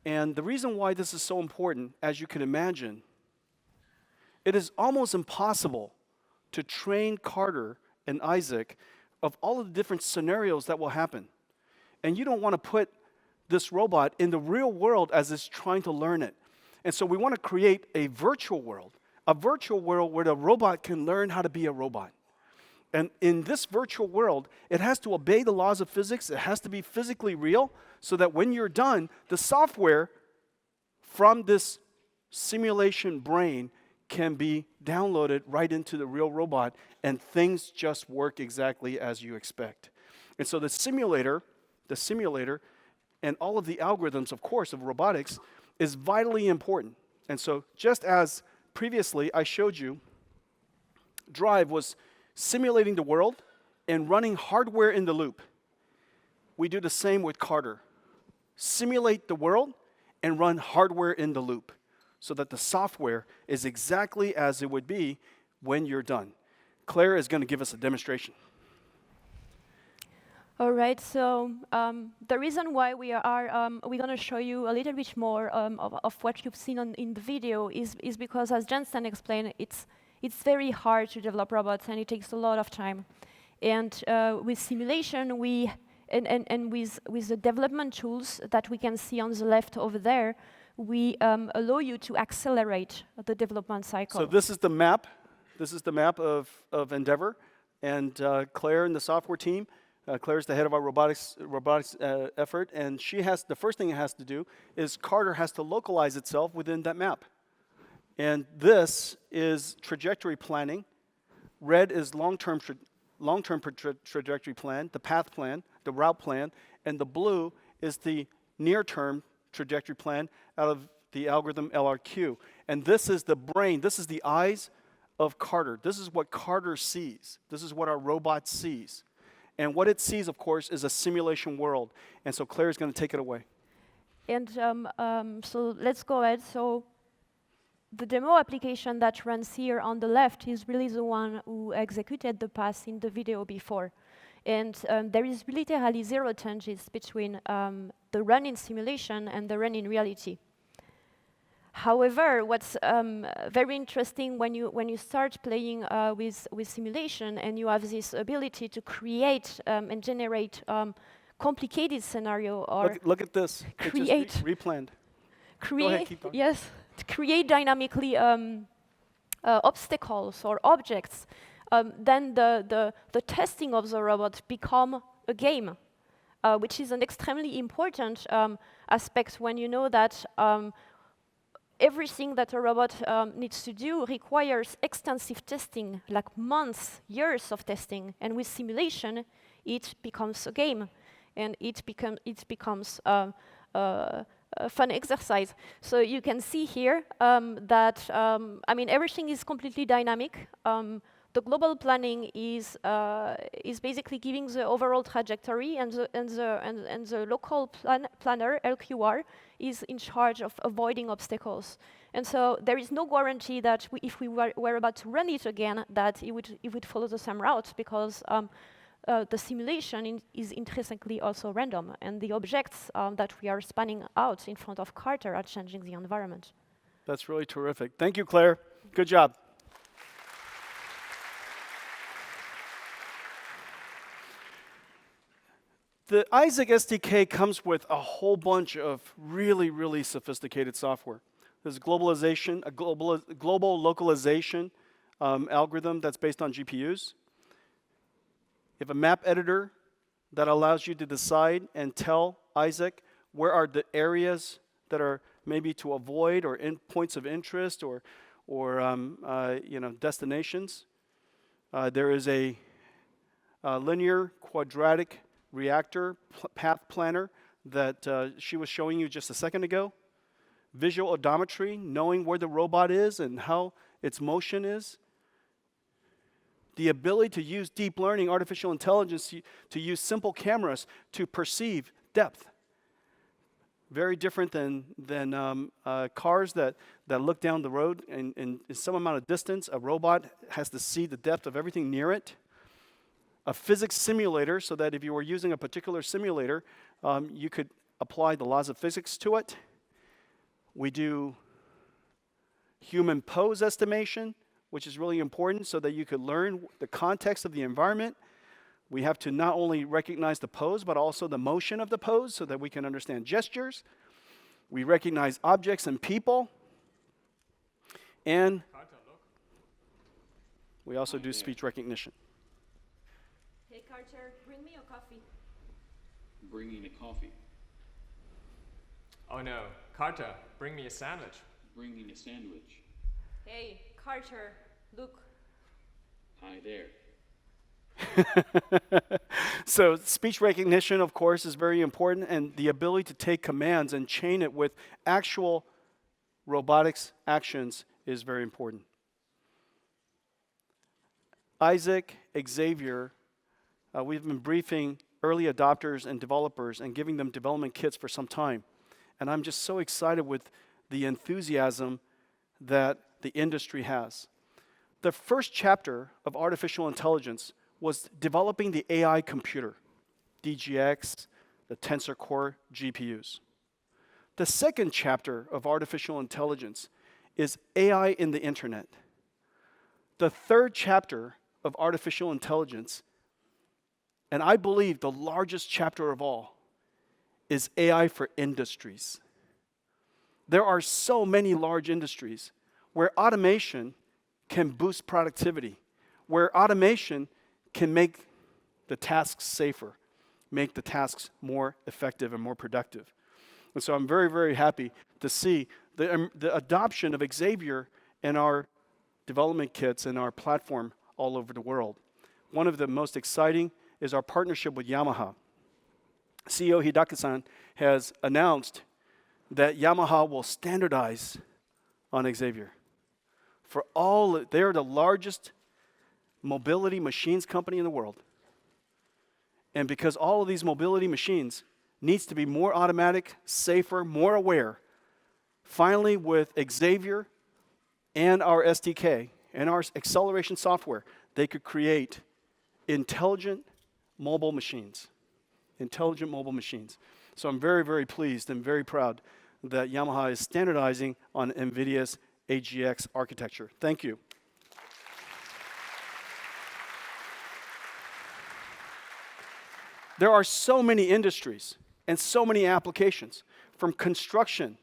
And the reason why this is so important, as you can imagine, it is almost impossible to train Carter and Isaac of all of the different scenarios that will happen. And you don't want to put this robot in the real world as it's trying to learn it. And so we want to create a virtual world where the robot can learn how to be a robot. And in this virtual world, it has to obey the laws of physics. It has to be physically real so that when you're done, the software from this simulation brain can be downloaded right into the real robot, and things just work exactly as you expect. And so the simulator, and all of the algorithms, of course, of robotics is vitally important. And so just as previously I showed you, Drive was simulating the world and running hardware in the loop. We do the same with Carter. Simulate the world and run hardware in the loop, so that the software is exactly as it would be when you're done. Claire is going to give us a demonstration. All right, so the reason why we're going to show you a little bit more of what you've seen in the video is because, as Jensen explained, it's very hard to develop robots, and it takes a lot of time. And with simulation, and with the development tools that we can see on the left over there, we allow you to accelerate the development cycle. So this is the map. This is the map of Endeavor, and Claire and the software team. Claire's the head of our robotics effort, and the first thing it has to do is Carter has to localize itself within that map. And this is trajectory planning. Red is long-term trajectory plan, the path plan, the route plan, and the blue is the near-term trajectory plan out of the algorithm LRQ. And this is the brain, this is the eyes of Carter. This is what Carter sees. This is what our robot sees. And what it sees, of course, is a simulation world. And so Claire is going to take it away. And so let's go ahead. So the demo application that runs here on the left is really the one who executed the path in the video before. And there is literally zero changes between the run in simulation and the run in reality. However, what's very interesting when you start playing with simulation and you have this ability to create and generate complicated scenario or look at this. Create. It just replanned. Go ahead, keep going. Yes, to create dynamically obstacles or objects. Then the testing of the robot become a game, which is an extremely important aspect when you know that everything that a robot needs to do requires extensive testing, like months, years of testing. And with simulation, it becomes a game, and it becomes a fun exercise. So you can see here that everything is completely dynamic. The global planning is basically giving the overall trajectory, and the local planner (LQR) is in charge of avoiding obstacles. And so there is no guarantee that if we were about to run it again, that it would follow the same route, because the simulation is intrinsically also random, and the objects that we are spanning out in front of Carter are changing the environment. That's really terrific. Thank you, Claire. Good job. The Isaac SDK comes with a whole bunch of really, really sophisticated software. There's globalization, a global localization algorithm that's based on GPUs. You have a map editor that allows you to decide and tell Isaac where are the areas that are maybe to avoid, or points of interest, or destinations. There is a linear quadratic reactor path planner that she was showing you just a second ago. Visual odometry, knowing where the robot is and how its motion is. The ability to use deep learning, artificial intelligence, to use simple cameras to perceive depth. Very different than cars that look down the road in some amount of distance. A robot has to see the depth of everything near it. A physics simulator, so that if you were using a particular simulator, you could apply the laws of physics to it. We do human pose estimation, which is really important so that you could learn the context of the environment. We have to not only recognize the pose, but also the motion of the pose so that we can understand gestures. We recognize objects and people. And we also do speech recognition. Hey, Carter, bring me a coffee. Bringing a coffee. Oh no, Carter, bring me a sandwich. Bringing a sandwich. Hey, Carter, look. Hi there. So speech recognition, of course, is very important, and the ability to take commands and chain it with actual robotics actions is very important. Isaac, Xavier, we've been briefing early adopters and developers and giving them development kits for some time. And I'm just so excited with the enthusiasm that the industry has. The first chapter of artificial intelligence was developing the AI computer, DGX, the Tensor Core GPUs. The second chapter of artificial intelligence is AI in the internet. The third chapter of artificial intelligence, and I believe the largest chapter of all, is AI for industries. There are so many large industries where automation can boost productivity, where automation can make the tasks safer, make the tasks more effective and more productive. And so I'm very, very happy to see the adoption of Xavier in our development kits and our platform all over the world. One of the most exciting is our partnership with Yamaha. CEO Hidaka-san has announced that Yamaha will standardize on Xavier. They are the largest mobility machines company in the world. And because all of these mobility machines needs to be more automatic, safer, more aware, finally with Xavier and our SDK and our acceleration software, they could create intelligent mobile machines. Intelligent mobile machines. So I'm very, very pleased and very proud that Yamaha is standardizing on NVIDIA's AGX architecture. Thank you. There are so many industries and so many applications, from construction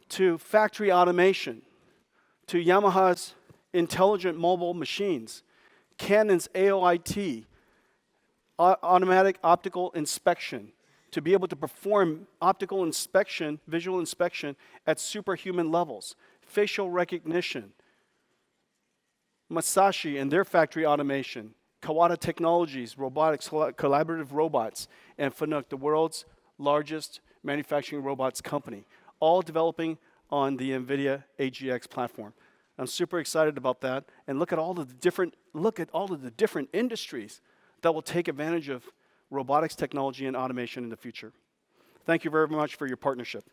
to factory automation to Yamaha's intelligent mobile machines, Canon's AOIT, automatic optical inspection, to be able to perform optical inspection, visual inspection at superhuman levels, facial recognition, Masashi and their factory automation, Kawada Technologies, robotics, collaborative robots, and Fanuc, the world's largest manufacturing robots company, all developing on the NVIDIA AGX platform. I'm super excited about that, and look at all of the different industries that will take advantage of robotics technology and automation in the future. Thank you very much for your partnership.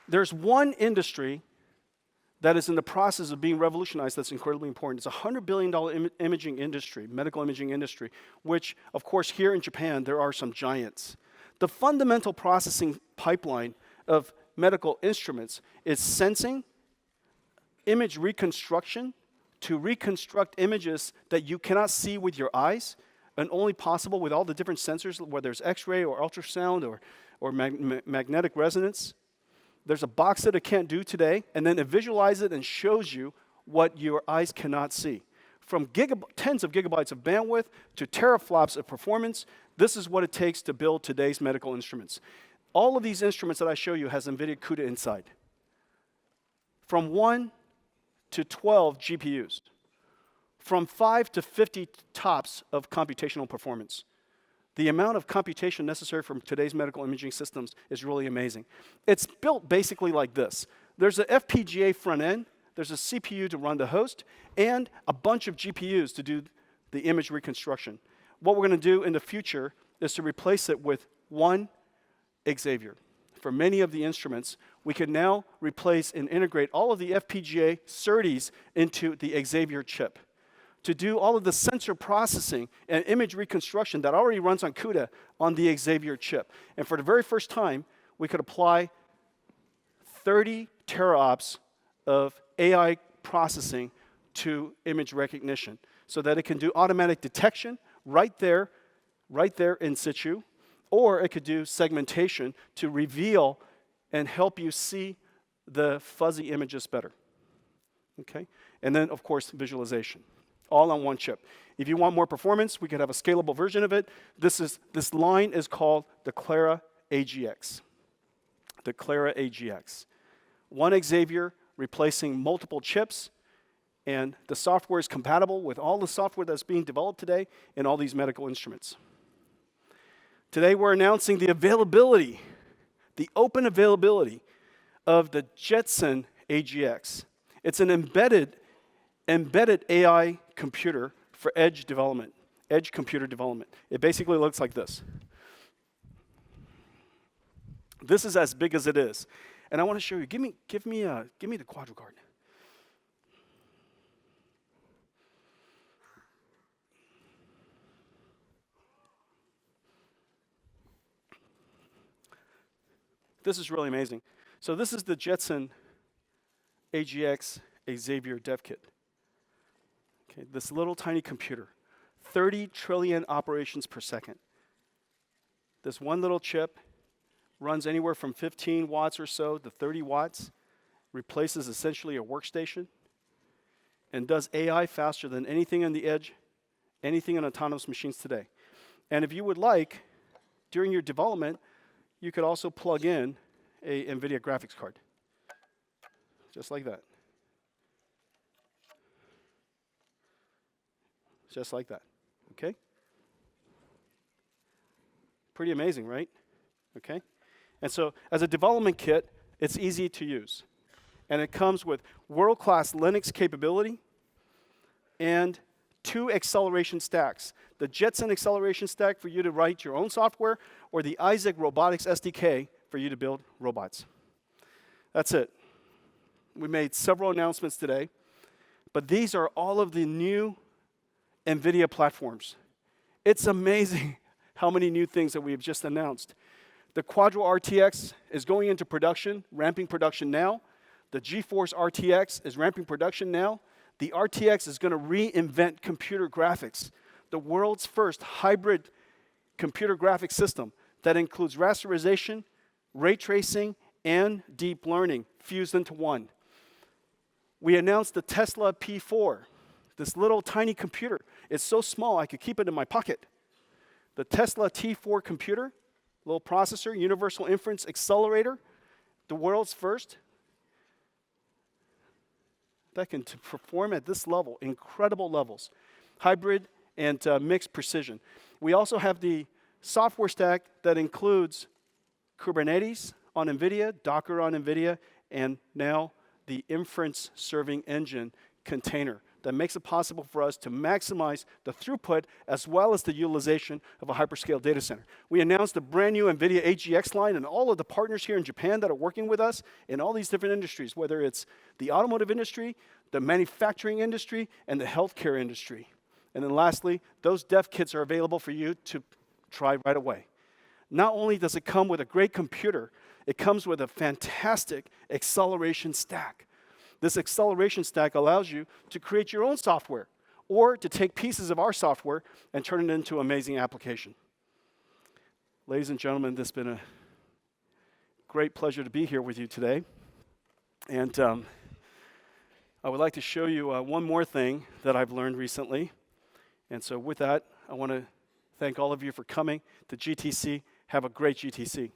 There's one industry that is in the process of being revolutionized that's incredibly important. It's a $100 billion imaging industry, medical imaging industry, which, of course, here in Japan, there are some giants. The fundamental processing pipeline of medical instruments is sensing, image reconstruction, to reconstruct images that you cannot see with your eyes, and only possible with all the different sensors, whether it's X-ray or ultrasound or magnetic resonance. There's a box that it can't do today, and then it visualizes it and shows you what your eyes cannot see. From tens of gigabytes of bandwidth to teraflops of performance, this is what it takes to build today's medical instruments. All of these instruments that I show you has NVIDIA CUDA inside. From 1 to 12 GPUs. From 5 to 50 TOPS of computational performance. The amount of computation necessary for today's medical imaging systems is really amazing. It's built basically like this. There's an FPGA front end, there's a CPU to run the host, and a bunch of GPUs to do the image reconstruction. What we're going to do in the future is to replace it with one Xavier. For many of the instruments, we can now replace and integrate all of the FPGA SerDes into the Xavier chip, to do all of the sensor processing and image reconstruction that already runs on CUDA on the Xavier chip. And for the very first time, we could apply 30 teraops of AI processing to image recognition so that it can do automatic detection right there in situ, or it could do segmentation to reveal and help you see the fuzzy images better. Okay? And then, of course, visualization. All on one chip. If you want more performance, we could have a scalable version of it. This line is called the Clara AGX. The Clara AGX. One Xavier replacing multiple chips, and the software is compatible with all the software that's being developed today in all these medical instruments. Today we're announcing the availability, the open availability of the Jetson AGX. It's an embedded AI computer for edge computer development. It basically looks like this. This is as big as it is. And I want to show you, give me the Quadro card. This is really amazing. So this is the Jetson AGX Xavier dev kit. Okay, this little tiny computer, 30 trillion operations per second. This one little chip runs anywhere from 15 watts or so to 30 watts, replaces essentially a workstation, and does AI faster than anything on the edge, anything in autonomous machines today. And if you would like, during your development, you could also plug in a NVIDIA graphics card, just like that. just like that, okay? Pretty amazing, right? Okay? And so as a development kit, it's easy to use. And it comes with world-class Linux capability and 2 acceleration stacks. The Jetson acceleration stack for you to write your own software, or the Isaac robotics SDK for you to build robots. That's it. We made several announcements today, but these are all of the new NVIDIA platforms. It's amazing how many new things that we have just announced. The Quadro RTX is going into production, ramping production now. The GeForce RTX is ramping production now. The RTX is going to reinvent computer graphics. The world's first hybrid computer graphics system that includes rasterization, ray tracing, and deep learning fused into one. We announced the Tesla T4, this little tiny computer. It's so small I could keep it in my pocket. The Tesla T4 computer, little processor, universal inference accelerator, the world's first, that can perform at this level, incredible levels, hybrid and mixed precision. We also have the software stack that includes Kubernetes on NVIDIA, Docker on NVIDIA, and now the inference serving engine container that makes it possible for us to maximize the throughput as well as the utilization of a hyperscale data center. We announced a brand new NVIDIA AGX line, and all of the partners here in Japan that are working with us in all these different industries, whether it's the automotive industry, the manufacturing industry, and the healthcare industry. And then lastly, those dev kits are available for you to try right away. Not only does it come with a great computer, it comes with a fantastic acceleration stack. This acceleration stack allows you to create your own software or to take pieces of our software and turn it into an amazing application. Ladies and gentlemen, this has been a great pleasure to be here with you today. And I would like to show you one more thing that I've learned recently. And so with that, I want to thank all of you for coming to GTC. Have a great GTC.